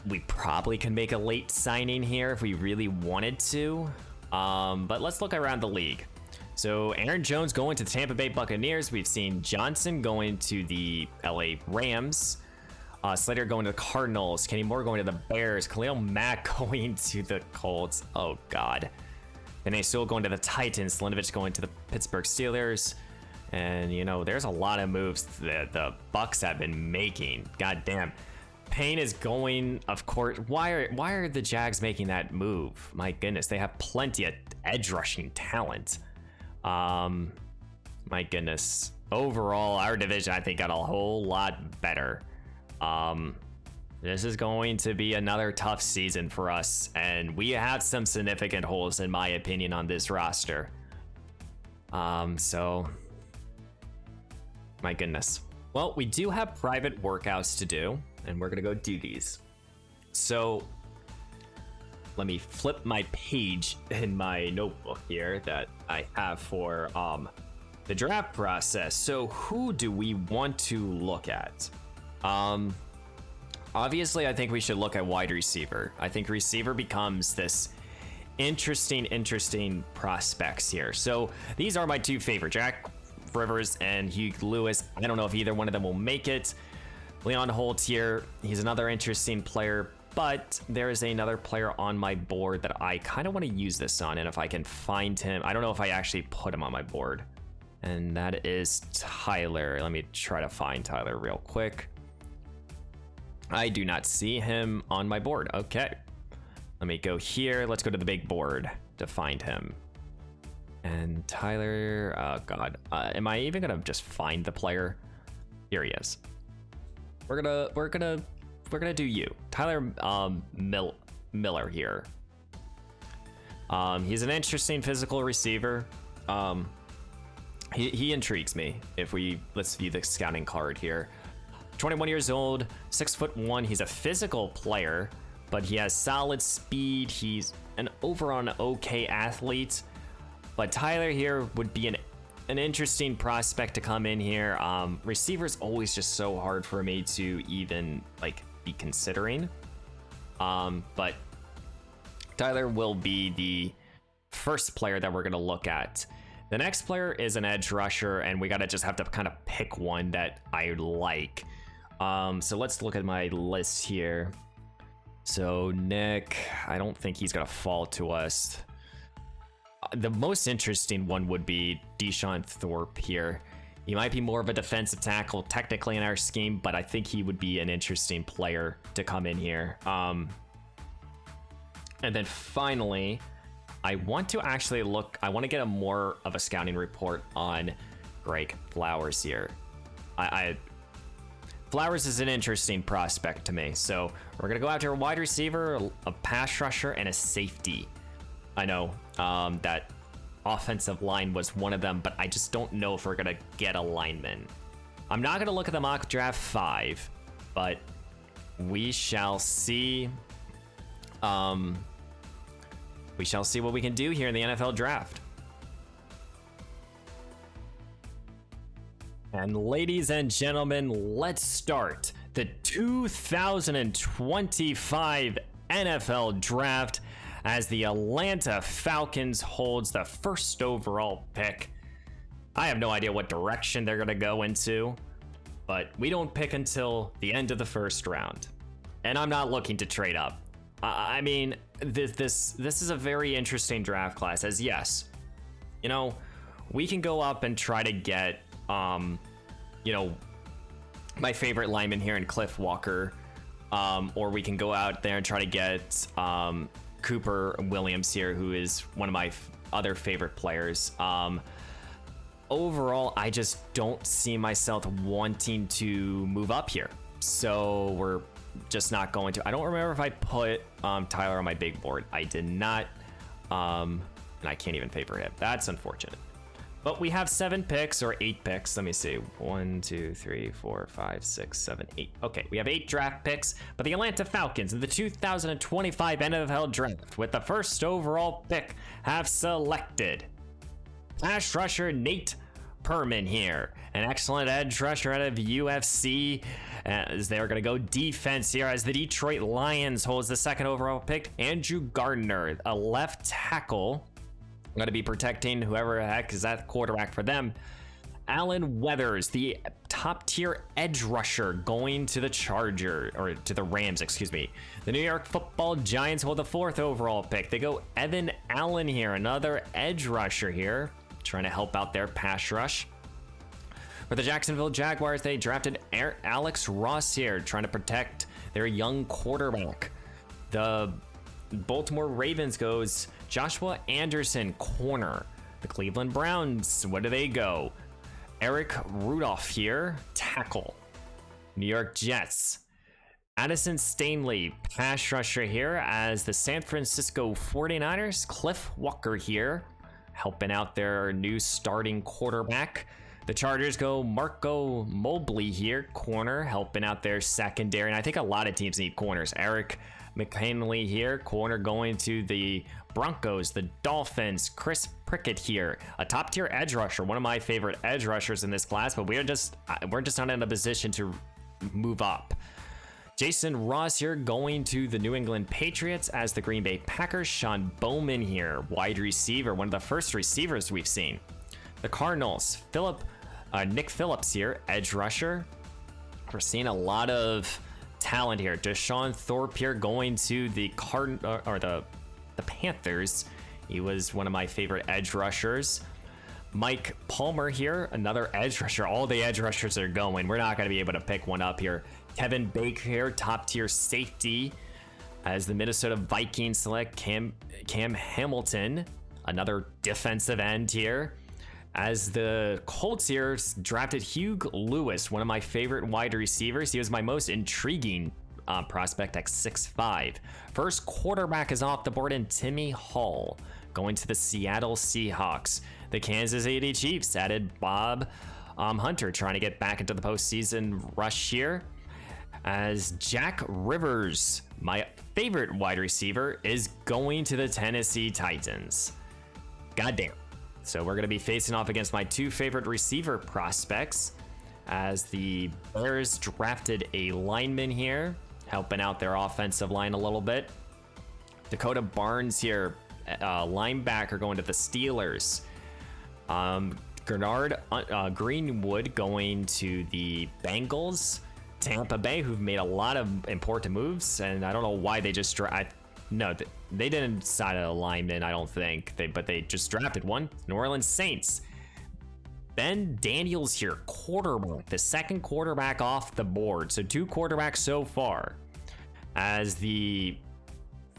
We probably can make a late signing here if we really wanted to. But let's look around the league. So Aaron Jones going to the Tampa Bay Buccaneers. We've seen Johnson going to the LA Rams. Slater going to the Cardinals. Kenny Moore going to the Bears. Khalil Mack going to the Colts. Oh, God. Penei Sewell going to the Titans. Slinovich going to the Pittsburgh Steelers. And, you know, there's a lot of moves that the Bucs have been making. God damn. Payne is going, of course. Why are the Jags making that move? My goodness, they have plenty of edge rushing talent. My goodness. Overall, our division, I think, got a whole lot better. This is going to be another tough season for us, and we have some significant holes, in my opinion, on this roster. So, my goodness. Well, we do have private workouts to do, and we're gonna go do these. So, let me flip my page in my notebook here that I have for the draft process. So who do we want to look at? Obviously, I think we should look at wide receiver. I think receiver becomes this interesting prospects here. So these are my two favorite, Jack Rivers and Hugh Lewis. I don't know if either one of them will make it. Leon Holt here, he's another interesting player, but there is another player on my board that I kind of want to use this on, and if I can find him, I don't know if I actually put him on my board, and that is Tyler. Let me try to find Tyler real quick. I do not see him on my board. Okay, let me go here. Let's go to the big board to find him. And Tyler, oh God, am I even gonna just find the player? Here he is. We're gonna do you, Tyler Miller here. He's an interesting physical receiver. He intrigues me. Let's view the scouting card here. 21 years old, 6'1". He's a physical player, but he has solid speed. He's an overall okay athlete. But Tyler here would be an interesting prospect to come in here. Receiver's always just so hard for me to even be considering. But Tyler will be the first player that we're gonna look at. The next player is an edge rusher, and we just have to kind of pick one that I like. So let's look at my list here. So Nick, I don't think he's gonna fall to us. The most interesting one would be Deshaun Thorpe here. He might be more of a defensive tackle technically in our scheme, but I think he would be an interesting player to come in here. And then finally, I want to actually I want to get more of a scouting report on Greg Flowers here. Flowers is an interesting prospect to me. So we're going to go after a wide receiver, a pass rusher, and a safety. I know that offensive line was one of them, but I just don't know if we're going to get a lineman. I'm not going to look at the mock draft 5, but we shall see. We shall see what we can do here in the NFL draft. And ladies and gentlemen, let's start the 2025 NFL draft as the Atlanta Falcons holds the first overall pick. I have no idea what direction they're going to go into, but we don't pick until the end of the first round. And I'm not looking to trade up. I mean, this is a very interesting draft class, as yes, we can go up and try to get my favorite lineman here in Cliff Walker, or we can go out there and try to get Cooper Williams here, who is one of my other favorite players. Overall, I just don't see myself wanting to move up here, so we're just not going to. I don't remember if I put Tyler on my big board. I did not, and I can't even favor him. That's unfortunate. But we have 7 picks or 8 picks. Let me see. 1, 2, 3, 4, 5, 6, 7, 8. Okay, we have 8 draft picks. But the Atlanta Falcons in the 2025 NFL draft with the first overall pick have selected pass rusher Nate Perman here. An excellent edge rusher out of UFC, as they're going to go defense here as the Detroit Lions holds the second overall pick. Andrew Gardner, a left tackle, going to be protecting whoever the heck is that quarterback for them. Alan Weathers, the top tier edge rusher, going to the Rams, excuse me. The New York Football Giants hold the 4th overall pick. They go Evan Allen here, another edge rusher here, trying to help out their pass rush. For the Jacksonville Jaguars, they drafted Alex Ross here, trying to protect their young quarterback. The Baltimore Ravens goes Joshua Anderson, corner. The Cleveland Browns, where do they go? Eric Rudolph here, tackle. New York Jets, Addison Stanley, pass rusher here, as the San Francisco 49ers, Cliff Walker here, helping out their new starting quarterback. The Chargers go Marco Mobley here, corner, helping out their secondary. And I think a lot of teams need corners. Eric McKinley here, corner, going to the Broncos. The Dolphins, Chris Prickett here, a top tier edge rusher, one of my favorite edge rushers in this class, but we're just not in a position to move up. Jason Ross here, going to the New England Patriots as the Green Bay Packers. Sean Bowman here, wide receiver, one of the first receivers we've seen. The Cardinals, Nick Phillips here, edge rusher. We're seeing a lot of talent here. Deshaun Thorpe here, going to the the Panthers. He was one of my favorite edge rushers. Mike Palmer here, another edge rusher. All the edge rushers are going. We're not going to be able to pick one up here. Kevin Baker here, top tier safety, as the Minnesota Vikings select Cam Hamilton, another defensive end here. As the Colts here drafted Hugh Lewis, one of my favorite wide receivers. He was my most intriguing prospect at 6'5". First quarterback is off the board in Timmy Hall, going to the Seattle Seahawks. The Kansas City Chiefs added Bob Hunter, trying to get back into the postseason rush here. As Jack Rivers, my favorite wide receiver, is going to the Tennessee Titans. Goddamn. So we're going to be facing off against my two favorite receiver prospects, as the Bears drafted a lineman here, helping out their offensive line a little bit. Dakota Barnes here, linebacker, going to the Steelers. Gernard Greenwood going to the Bengals. Tampa Bay, who've made a lot of important moves, and I don't know why they just they didn't sign a lineman, I don't think, but they just drafted one. New Orleans Saints. Ben Daniels here, quarterback, the second quarterback off the board. So two quarterbacks so far. As the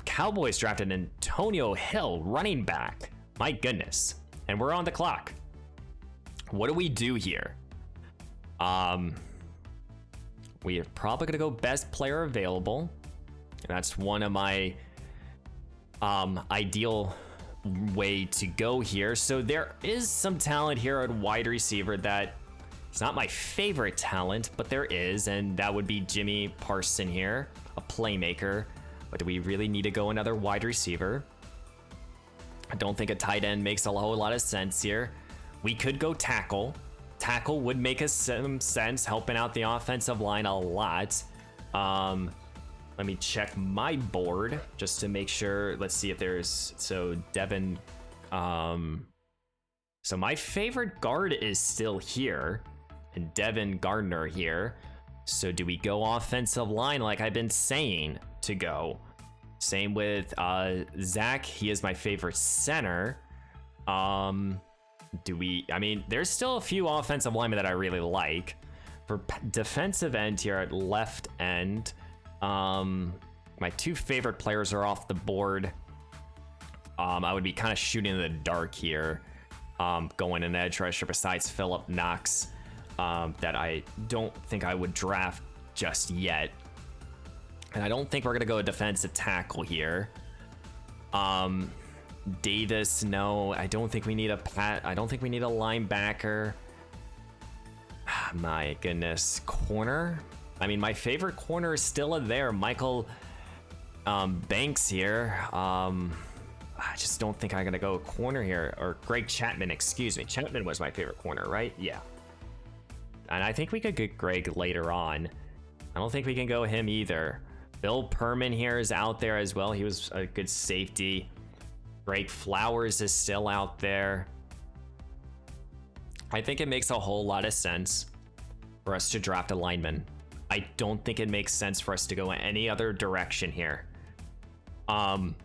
Cowboys drafted Antonio Hill, running back. My goodness. And we're on the clock. What do we do here? We are probably going to go best player available. And that's one of my ideal way to go here. So there is some talent here at wide receiver that it's not my favorite talent, but there is, and that would be Jimmy Parson here, a playmaker. But do we really need to go another wide receiver? I don't think a tight end makes a whole lot of sense here. We could go tackle. Tackle would make us some sense, helping out the offensive line a lot. Let me check my board just to make sure. Let's see if there's, so Devin, so my favorite guard is still here, and Devin Gardner here. So do we go offensive line like I've been saying to go? Same with Zach, he is my favorite center. I mean, there's still a few offensive linemen that I really like. For defensive end here at left end, my two favorite players are off the board. I would be kind of shooting in the dark here, going an edge rusher besides Phillip Knox, that I don't think I would draft just yet. And I don't think we're gonna go a defensive tackle here. Davis, no, I don't think we need I don't think we need a linebacker. My goodness, corner. I mean, my favorite corner is still there, Michael Banks here. I just don't think I'm gonna go corner here, or Greg Chapman, excuse me. Chapman was my favorite corner, right? Yeah. And I think we could get Greg later on. I don't think we can go him either. Bill Perman here is out there as well. He was a good safety. Greg Flowers is still out there. I think it makes a whole lot of sense for us to draft a lineman. I don't think it makes sense for us to go any other direction here. And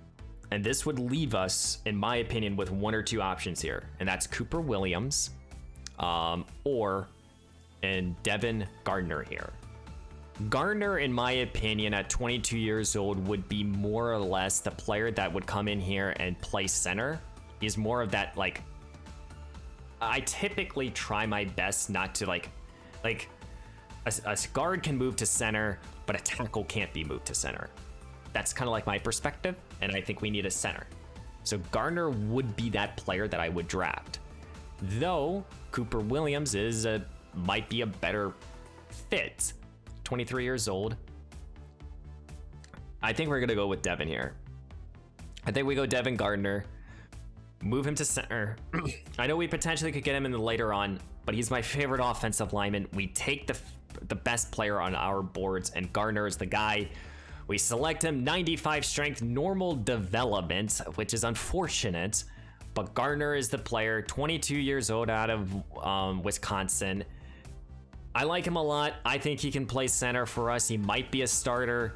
this would leave us, in my opinion, with one or two options here, and that's Cooper Williams, and Devin Gardner here. Gardner, in my opinion, at 22 years old, would be more or less the player that would come in here and play center. He's more of that, like, I typically try my best not to like a guard can move to center, but a tackle can't be moved to center. That's kind of like my perspective, and I think we need a center. So Gardner would be that player that I would draft. Though Cooper Williams might be a better fit. 23 years old. I think we're going to go with Devin here. I think we go Devin Gardner. Move him to center. I know we potentially could get him in the later on, but he's my favorite offensive lineman. We take the best player on our boards, and Gardner is the guy. We select him, 95 strength, normal development, which is unfortunate, but Gardner is the player, 22 years old, out of Wisconsin. I like him a lot. I think he can play center for us. He might be a starter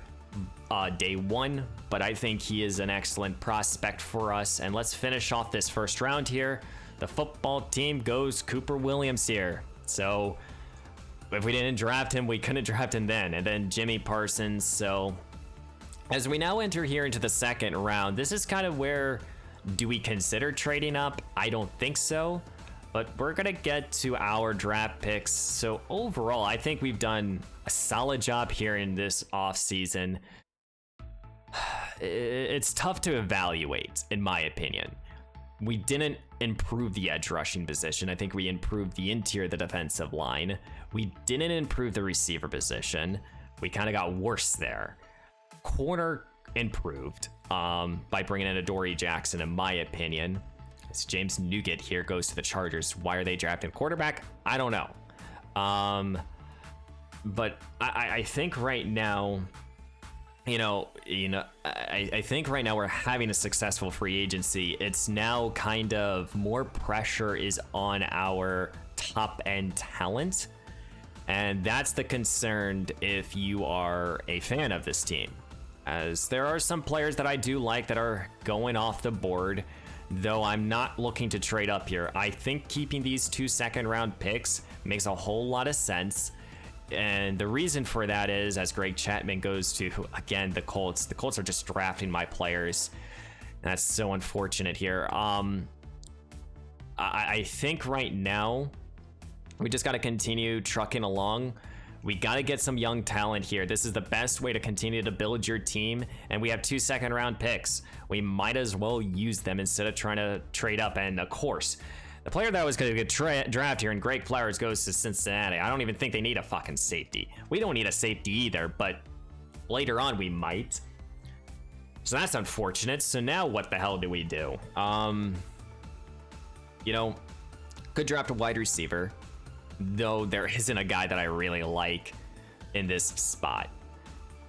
day one, but I think he is an excellent prospect for us. And let's finish off this first round here. The football team goes Cooper Williams here. So if we didn't draft him, we couldn't draft him then. And then Jimmy Parsons. So as we now enter here into the second round, this is kind of where, do we consider trading up? I don't think so, but we're gonna get to our draft picks. So overall, I think we've done a solid job here in this offseason. It's tough to evaluate, in my opinion. We didn't improve the edge rushing position. I think we improved the interior of the defensive line. We didn't improve the receiver position. We kind of got worse there. Corner improved by bringing in Adoree Jackson, in my opinion. As James Nugent here goes to the Chargers. Why are they drafting quarterback? I don't know. But I think right now, I think right now we're having a successful free agency. It's now kind of more pressure is on our top end talent. And that's the concern if you are a fan of this team. As there are some players that I do like that are going off the board, though I'm not looking to trade up here. I think keeping these 2 second-round picks makes a whole lot of sense. And the reason for that is, as Greg Chapman goes to, again, the Colts are just drafting my players. That's so unfortunate here. I think right now, we just got to continue trucking along. We got to get some young talent here. This is the best way to continue to build your team. And we have 2 second-round picks. We might as well use them instead of trying to trade up. And of course, the player that was going to get drafted here, and Greg Flowers, goes to Cincinnati. I don't even think they need a fucking safety. We don't need a safety either, but later on we might. So that's unfortunate. So now what the hell do we do? Could draft a wide receiver, though there isn't a guy that I really like in this spot.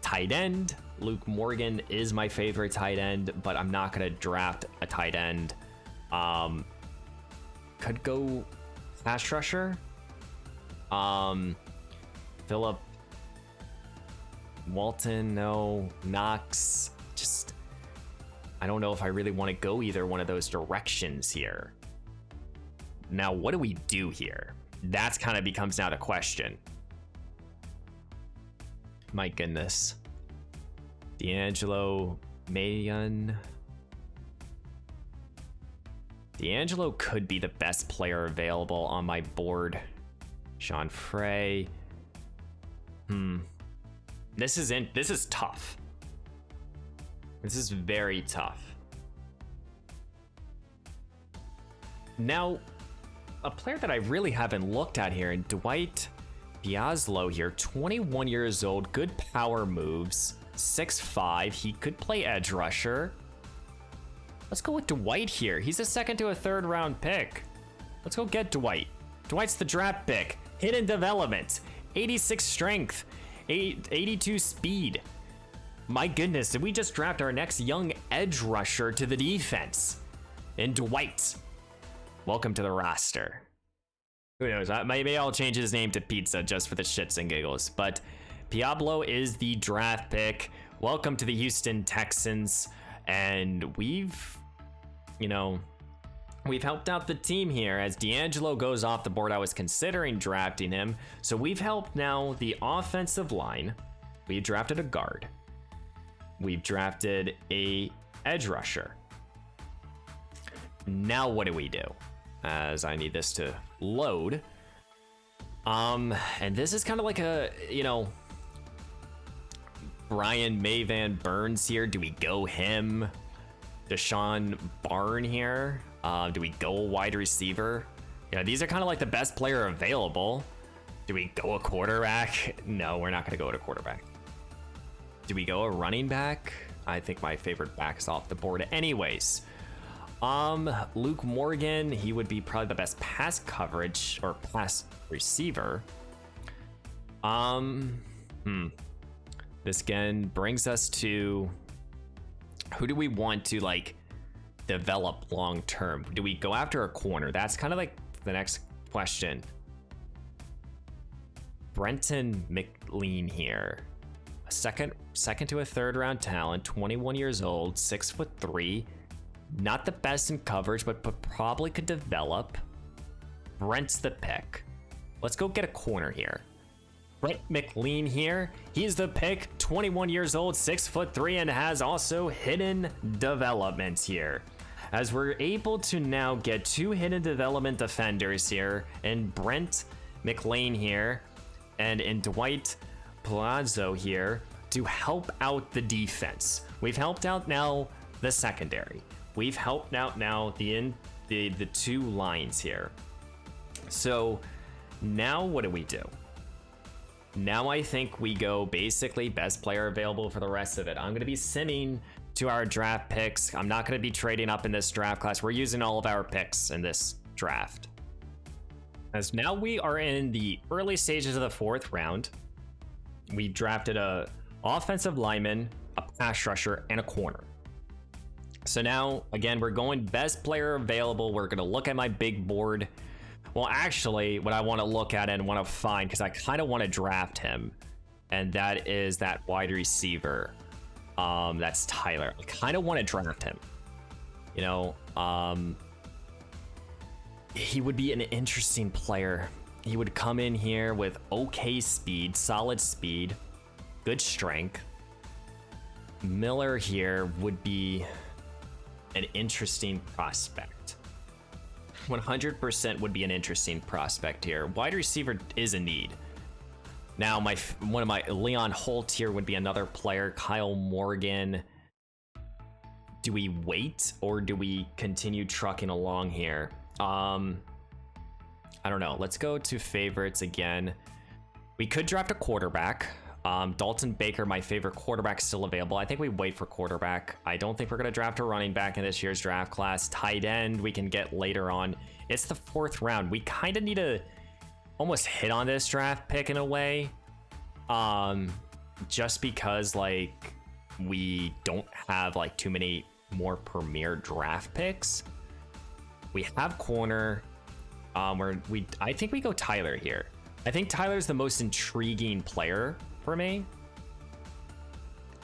Tight end, Luke Morgan is my favorite tight end, but I'm not going to draft a tight end. Could go pass rusher. Philip Walton, no. Knox, just, I don't know if I really want to go either one of those directions here. Now, what do we do here? That's kind of becomes now the question. My goodness. D'Angelo Mayon. D'Angelo could be the best player available on my board. Sean Frey. This is tough. This is very tough. Now, a player that I really haven't looked at here, and Dwight Biaslo here, 21 years old, good power moves, 6'5". He could play edge rusher. Let's go with Dwight here. He's a second to a third round pick. Let's go get Dwight. Dwight's the draft pick. Hidden development, 86 strength, 82 speed. My goodness, did we just draft our next young edge rusher to the defense? And Dwight, welcome to the roster. Who knows? Maybe I'll change his name to Pizza just for the shits and giggles. But Biaslo is the draft pick. Welcome to the Houston Texans. And we've helped out the team here. As D'Angelo goes off the board, I was considering drafting him. So we've helped now the offensive line. We drafted a guard. We've drafted a edge rusher. Now what do we do? As I need this to load. And this is kind of like a, Brian Mayvan Burns here. Do we go him? Deshaun Barn here? Do we go wide receiver? Yeah, these are kind of like the best player available. Do we go a quarterback? No, we're not going to go to quarterback. Do we go a running back? I think my favorite back is off the board anyways. Luke Morgan, he would be probably the best pass coverage or pass receiver. This again brings us to who do we want to like develop long term? Do we go after a corner? That's kind of like the next question. Brenton McLean here. A second to a third round talent, 21 years old, 6'3". Not the best in coverage, but probably could develop. Brent's the pick. Let's go get a corner here. Brent McLean here. He's the pick, 21 years old, 6'3", and has also hidden development here. As we're able to now get 2 hidden development defenders here, in Brent McLean here, and in Dwight Palazzo here, to help out the defense. We've helped out now the secondary. We've helped out now the 2 lines here. So now what do we do? Now I think we go basically best player available for the rest of it. I'm going to be simming to our draft picks. I'm not going to be trading up in this draft class. We're using all of our picks in this draft. As now we are in the early stages of the 4th round. We drafted a offensive lineman, a pass rusher, and a corner. So now, again, we're going best player available. We're going to look at my big board. Well, actually, what I want to look at and want to find, because I kind of want to draft him, and that is that wide receiver. That's Tyler. I kind of want to draft him. You know, he would be an interesting player. He would come in here with okay speed, solid speed, good strength. Miller here would be an interesting prospect. 100% would be an interesting prospect here. Wide receiver is a need. Now, one of my Leon Holt here would be another player. Kyle Morgan. Do we wait or do we continue trucking along here? I don't know. Let's go to favorites again. We could draft a quarterback. Dalton Baker, my favorite quarterback, still available. I think we wait for quarterback. I don't think we're going to draft a running back in this year's draft class. Tight end we can get later on. It's the 4th round. We kind of need to almost hit on this draft pick in a way. Just because like we don't have like too many more premier draft picks. We have corner. I think we go Tyler here. I think Tyler's the most intriguing player for me.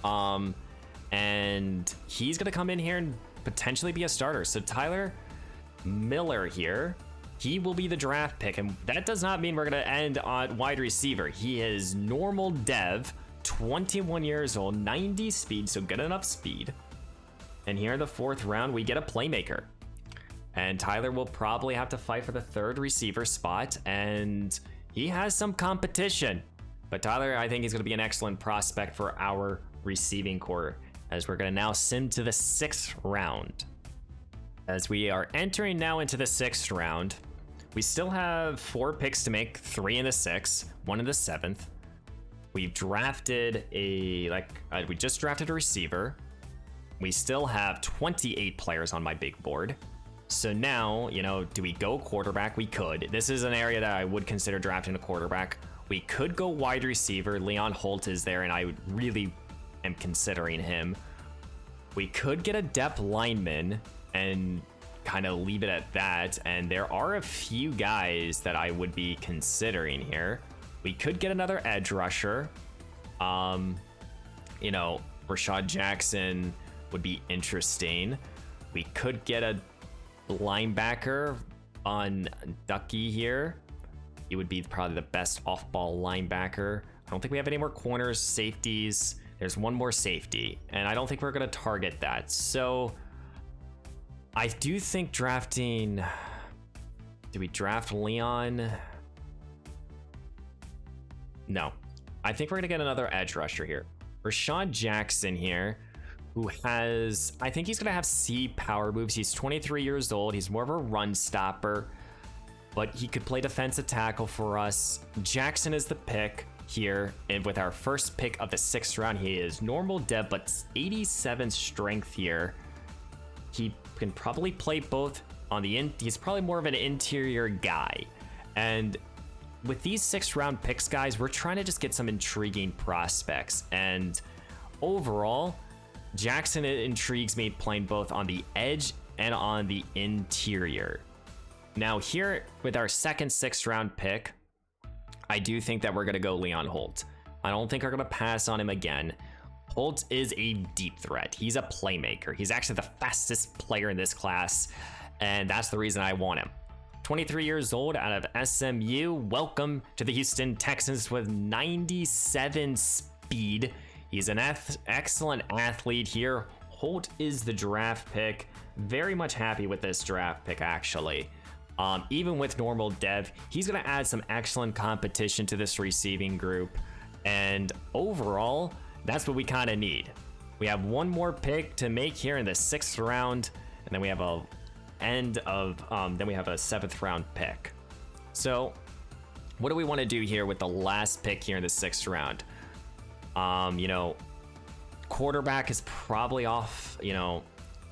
And he's gonna come in here and potentially be a starter. So Tyler Miller here, he will be the draft pick, and that does not mean we're gonna end on wide receiver. He is normal dev, 21 years old, 90 speed, so good enough speed. And here in the 4th round, we get a playmaker. And Tyler will probably have to fight for the 3rd receiver spot, and he has some competition. But Tyler, I think he's going to be an excellent prospect for our receiving core, as we're going to now sim to the 6th round. As we are entering now into the 6th round, we still have 4 picks to make, 3 in the 6th, 1 in the 7th. We've drafted we just drafted a receiver. We still have 28 players on my big board. So now, you know, do we go quarterback? We could. This is an area that I would consider drafting a quarterback. We could go wide receiver. Leon Holt is there, and I really am considering him. We could get a depth lineman and kind of leave it at that. And there are a few guys that I would be considering here. We could get another edge rusher. You know, Rashad Jackson would be interesting. We could get a linebacker on Ducky here. He would be probably the best off-ball linebacker. I don't think we have any more corners, safeties. There's one more safety, and I don't think we're going to target that. So I do think drafting... Do we draft Leon? No. I think we're going to get another edge rusher here. Rashad Jackson here, who has... I think he's going to have C power moves. He's 23 years old. He's more of a run stopper. but he could play defensive tackle for us. Jackson is the pick here, and with our first pick of the 6th round, he is normal dev, but 87 strength here. He can probably play both on the he's probably more of an interior guy. And with these 6th round picks, guys, we're trying to just get some intriguing prospects. And overall, Jackson intrigues me playing both on the edge and on the interior. Now here with our second 6th round pick, I do think that we're going to go Leon Holt. I don't think we're going to pass on him again. Holt is a deep threat. He's a playmaker. He's actually the fastest player in this class, and that's the reason I want him. 23 years old out of SMU. Welcome to the Houston Texans with 97 speed. He's an excellent athlete here. Holt is the draft pick. Very much happy with this draft pick, actually. Even with normal dev, he's going to add some excellent competition to this receiving group. And overall, that's what we kind of need. We have one more pick to make here in the 6th round, and then we have a then we have a 7th round pick. So what do we want to do here with the last pick here in the 6th round? You know, quarterback is probably off. You know,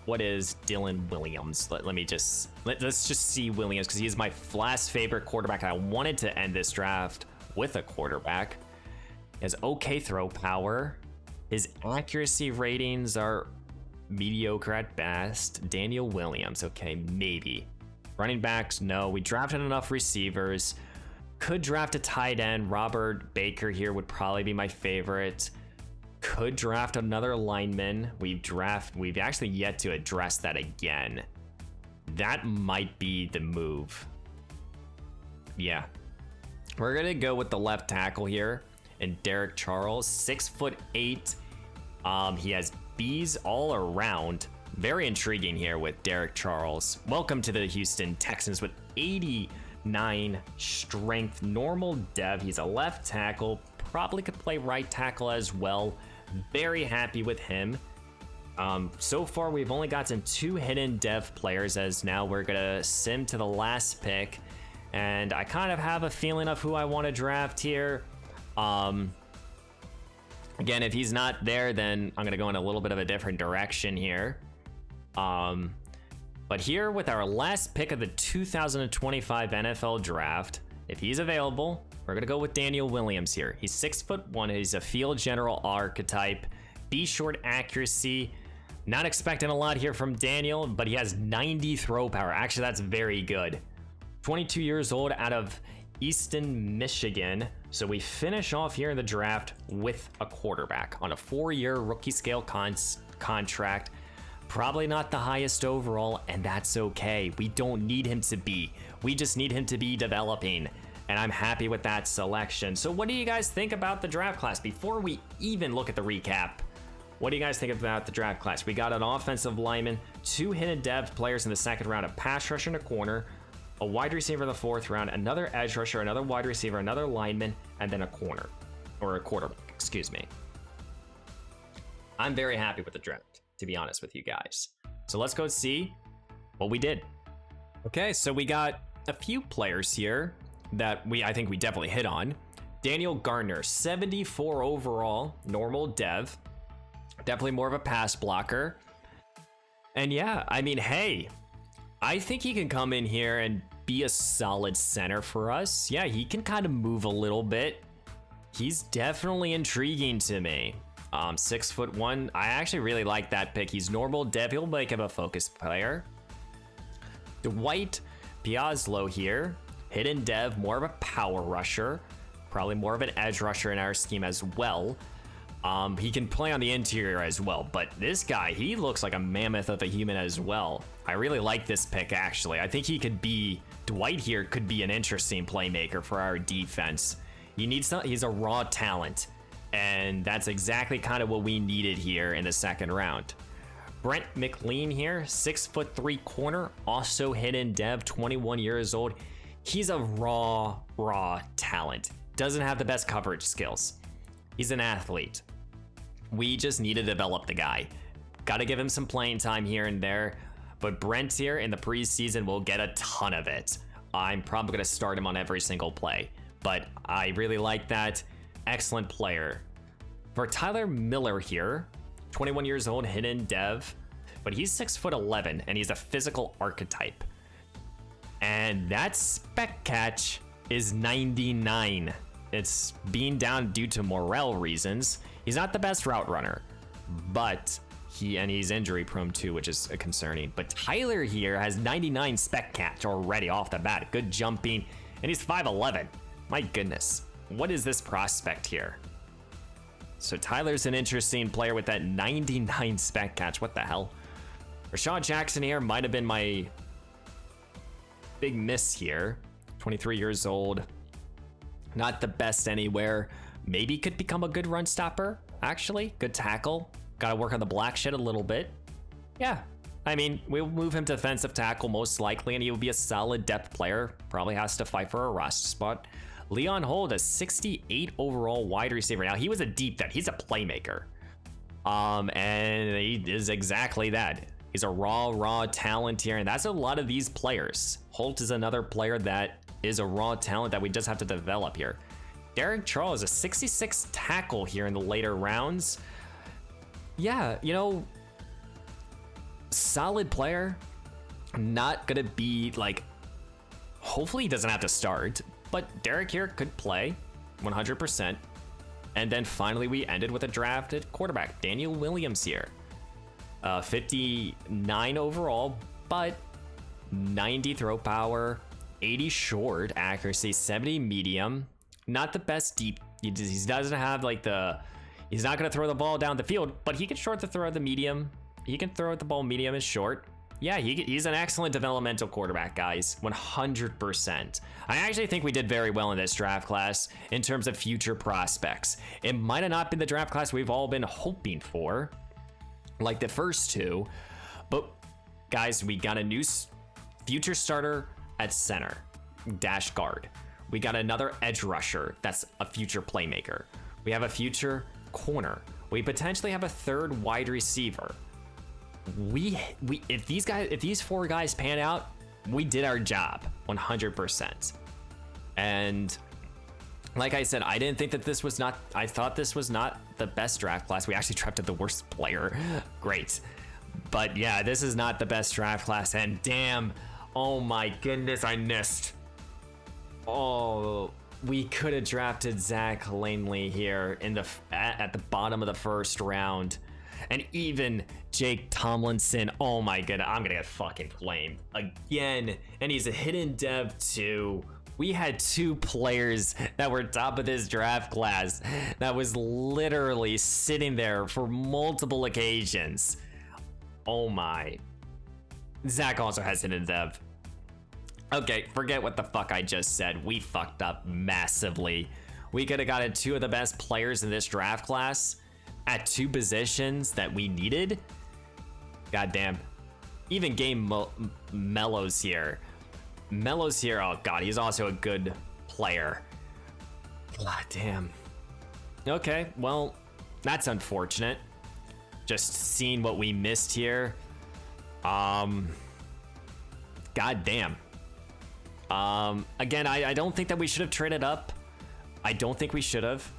what is Dylan Williams? Let's just see Williams, because he is my last favorite quarterback. I wanted to end this draft with a quarterback. He has okay throw power. His accuracy ratings are mediocre at best. Daniel Williams, okay, maybe. Running backs, no. We drafted enough receivers. Could draft a tight end. Robert Baker here would probably be my favorite. Could draft another lineman. We've actually yet to address that again. That might be the move. Yeah. We're gonna go with the left tackle here, and Derek Charles, 6'8". He has B's all around. Very intriguing here with Derek Charles. Welcome to the Houston Texans with 89 strength, normal dev. He's a left tackle, probably could play right tackle as well. Very happy with him. So far we've only gotten 2 hidden dev players, as now we're gonna sim to the last pick, and I kind of have a feeling of who I want to draft here. Again, if he's not there, then I'm gonna go in a little bit of a different direction here. But here with our last pick of the 2025 NFL draft, if he's available, we're gonna go with Daniel Williams here. He's 6'1". He's a field general archetype. B short accuracy. Not expecting a lot here from Daniel, but he has 90 throw power. Actually, that's very good. 22 years old out of Easton, Michigan. So we finish off here in the draft with a quarterback on a 4-year rookie scale contract. Probably not the highest overall, and that's okay. We don't need him to be. We just need him to be developing, and I'm happy with that selection. So what do you guys think about the draft class? Before we even look at the recap, what do you guys think about the draft class? We got an offensive lineman, 2 hidden dev players in the 2nd round, a pass rusher and a corner, a wide receiver in the 4th round, another edge rusher, another wide receiver, another lineman, and then a corner, or a quarterback, excuse me. I'm very happy with the draft, to be honest with you guys. So let's go see what we did. Okay, so we got a few players here that I think we definitely hit on. Daniel Gardner, 74 overall, normal dev. Definitely more of a pass blocker. And yeah, I mean, hey, I think he can come in here and be a solid center for us. Yeah, he can kind of move a little bit. He's definitely intriguing to me. 6'1". I actually really like that pick. He's normal dev. He'll make him a focus player. Dwight Piazlo here, hidden dev, more of a power rusher, probably more of an edge rusher in our scheme as well. He can play on the interior as well, but this guy, he looks like a mammoth of a human as well. I really like this pick, actually. I think he could be, Dwight here could be an interesting playmaker for our defense. He's a raw talent, and that's exactly kind of what we needed here in the 2nd round. Brent McLean here, 6'3" corner, also hidden dev, 21 years old. He's a raw talent. Doesn't have the best coverage skills. He's an athlete. We just need to develop the guy. Got to give him some playing time here and there. But Brent here in the preseason will get a ton of it. I'm probably going to start him on every single play. But I really like that. Excellent player. For Tyler Miller here, 21 years old, hidden dev, but he's 6'11", and he's a physical archetype. And that spec catch is 99. It's being down due to morale reasons. He's not the best route runner, but he's injury prone too, which is concerning. But Tyler here has 99 spec catch already off the bat. Good jumping, and he's 5'11". My goodness, what is this prospect here? So Tyler's an interesting player with that 99 spec catch. What the hell? Rashawn Jackson here might have been my big miss here. 23 years old. Not the best anywhere. Maybe could become a good run stopper, actually. Good tackle. Got to work on the black shit a little bit. Yeah. I mean, we'll move him to defensive tackle most likely, and he will be a solid depth player. Probably has to fight for a roster spot. Leon Hold, a 68 overall wide receiver. Now, he was a deep threat. He's a playmaker. And he is exactly that. He's a raw talent here, and that's a lot of these players. Holt is another player that is a raw talent that we just have to develop here. Derek Charles, a 66 tackle here in the later rounds. Yeah, you know, solid player. Not gonna be like, hopefully he doesn't have to start, but Derek here could play 100%. And then finally we ended with a drafted quarterback, Daniel Williams here. 59 overall, but 90 throw power, 80 short accuracy, 70 medium. Not the best deep. He doesn't have like he's not going to throw the ball down the field, but he can short the throw the medium. He can throw the ball medium and short. Yeah, he's an excellent developmental quarterback, guys. 100%. I actually think we did very well in this draft class in terms of future prospects. It might have not been the draft class we've all been hoping for, like the first two, but guys, we got a new future starter at center, dash guard. We got another edge rusher that's a future playmaker. We have a future corner. We potentially have a third wide receiver. If these four guys pan out, we did our job 100%. And like I said, I didn't think that I thought this was not the best draft class. We actually drafted the worst player. Great. But yeah, this is not the best draft class, and damn, oh my goodness, I missed. Oh, we could have drafted Zach Langley here at the bottom of the first round. And even Jake Tomlinson, oh my goodness, I'm gonna get fucking flamed again. And he's a hidden dev too. We had two players that were top of this draft class that was literally sitting there for multiple occasions. Oh my. Zach also has hidden dev. Okay, forget what the fuck I just said. We fucked up massively. We could have gotten two of the best players in this draft class at two positions that we needed. Goddamn. Even game Mellows here. Mellows here, oh god, he's also a good player. God damn. Okay, well, that's unfortunate. Just seeing what we missed here. God damn. Again, I don't think that we should have traded up. I don't think we should have.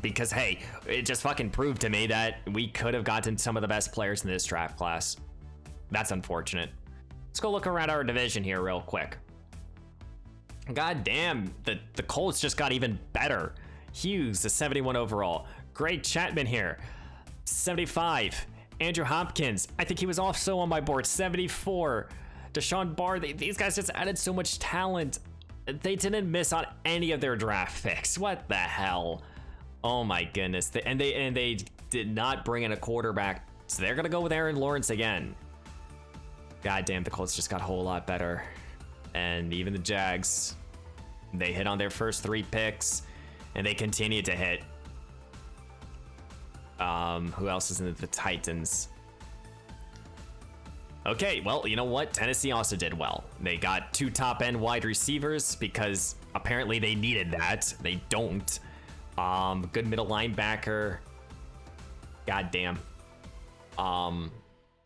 Because hey, it just fucking proved to me that we could have gotten some of the best players in this draft class. That's unfortunate. Let's go look around our division here real quick. God damn, the Colts just got even better. Hughes, a 71 overall. Greg Chapman here, 75. Andrew Hopkins, I think he was also on my board, 74. Deshaun Barr, these guys just added so much talent. They didn't miss on any of their draft picks. What the hell? Oh my goodness. And they did not bring in a quarterback, so they're gonna go with Aaron Lawrence again. God damn, the Colts just got a whole lot better. And even the Jags, they hit on their first 3 picks, and they continue to hit. Who else is in the Titans? Okay, well, you know what? Tennessee also did well. They got 2 top-end wide receivers because apparently they needed that. They don't. Good middle linebacker. God damn.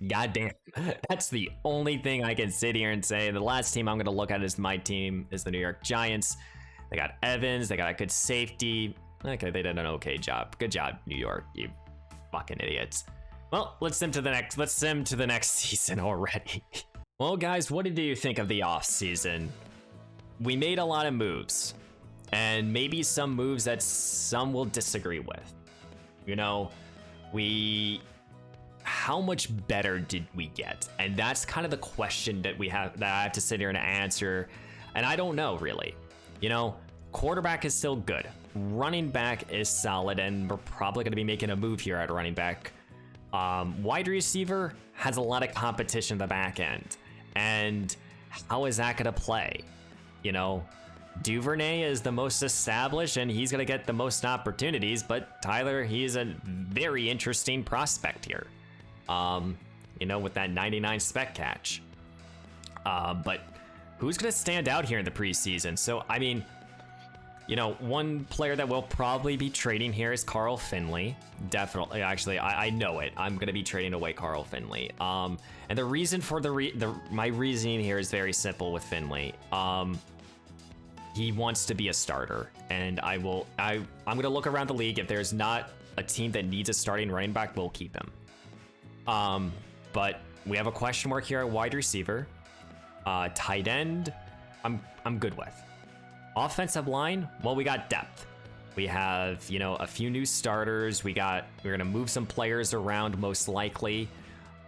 goddamn. That's the only thing I can sit here and say. The last team I'm going to look at is my team, is the New York Giants. They got Evans. They got a good safety. Okay, they did an okay job. Good job, New York, you fucking idiots. Well, let's sim to the next season already. Well, guys, what did you think of the offseason? We made a lot of moves, and maybe some moves that some will disagree with. You know, how much better did we get? And that's kind of the question that I have to sit here and answer. And I don't know, really. You know, quarterback is still good. Running back is solid, and we're probably going to be making a move here at running back. Wide receiver has a lot of competition in the back end. And how is that going to play? You know, Duvernay is the most established, and he's going to get the most opportunities. But Tyler, he's a very interesting prospect here. You know, with that 99 spec catch. But who's going to stand out here in the preseason? So, I mean, you know, one player that we'll probably be trading here is Carl Finley. Definitely, actually, I know it. I'm going to be trading away Carl Finley. And the reason for my reasoning here is very simple with Finley. He wants to be a starter, and I'm going to look around the league. If there's not a team that needs a starting running back, we'll keep him. But we have a question mark here at wide receiver. Tight end, I'm good with. Offensive line, well, we got depth. We have, you know, a few new starters. We're gonna move some players around most likely.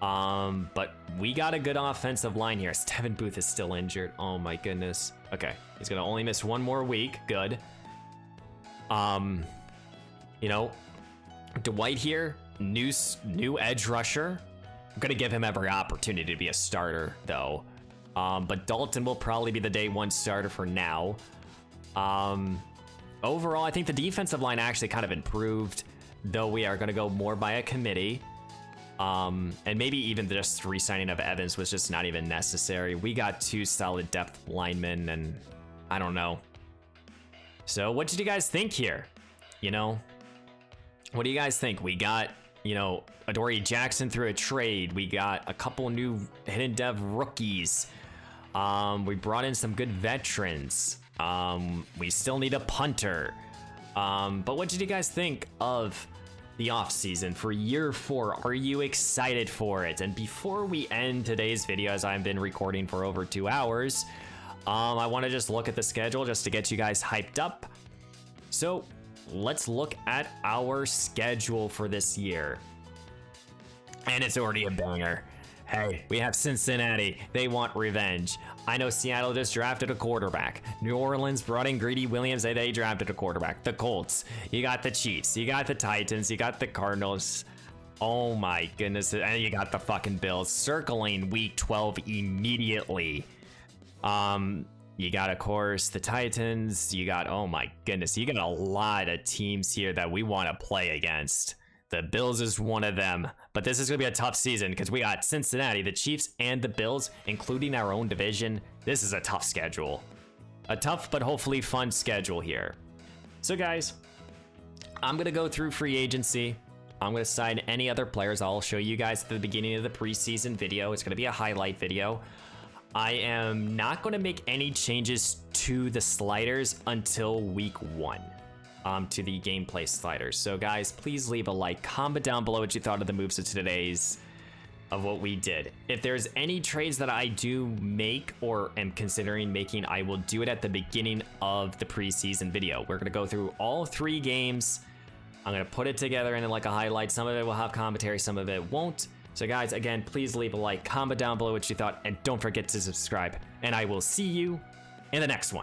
But we got a good offensive line here. Stephen Booth is still injured. Oh my goodness. Okay, he's gonna only miss one more week. Good. You know, Dwight here, new edge rusher. I'm gonna give him every opportunity to be a starter though. But Dalton will probably be the day one starter for now. Overall, I think the defensive line actually kind of improved, though we are going to go more by a committee. And maybe even just re-signing of Evans was just not even necessary. We got 2 solid depth linemen, and I don't know. So what did you guys think here? You know, what do you guys think? We got, you know, Adoree Jackson through a trade. We got a couple new hidden dev rookies. We brought in some good veterans. We still need a punter. But what did you guys think of the offseason for year 4? Are you excited for it? And before we end today's video, as I've been recording for over 2 hours, I want to just look at the schedule just to get you guys hyped up. So let's look at our schedule for this year. And it's already a banger. Hey, we have Cincinnati. They want revenge. I know Seattle just drafted a quarterback. New Orleans brought in Greedy Williams. They drafted a quarterback. The Colts. You got the Chiefs. You got the Titans. You got the Cardinals. Oh my goodness. And you got the fucking Bills circling week 12 immediately. You got, of course, the Titans. You got, oh my goodness, you got a lot of teams here that we want to play against. The Bills is one of them, but this is going to be a tough season because we got Cincinnati, the Chiefs, and the Bills, including our own division. This is a tough schedule. A tough but hopefully fun schedule here. So guys, I'm going to go through free agency. I'm going to sign any other players. I'll show you guys at the beginning of the preseason video. It's going to be a highlight video. I am not going to make any changes to the sliders until week 1. To the gameplay sliders. So guys, please leave a like, comment down below what you thought of the moves of what we did. If there's any trades that I do make or am considering making, I will do it at the beginning of the preseason video. We're gonna go through all 3 games. I'm gonna put it together in like a highlight. Some of it will have commentary, some of it won't. So guys, again, please leave a like, comment down below what you thought, and don't forget to subscribe. And I will see you in the next one.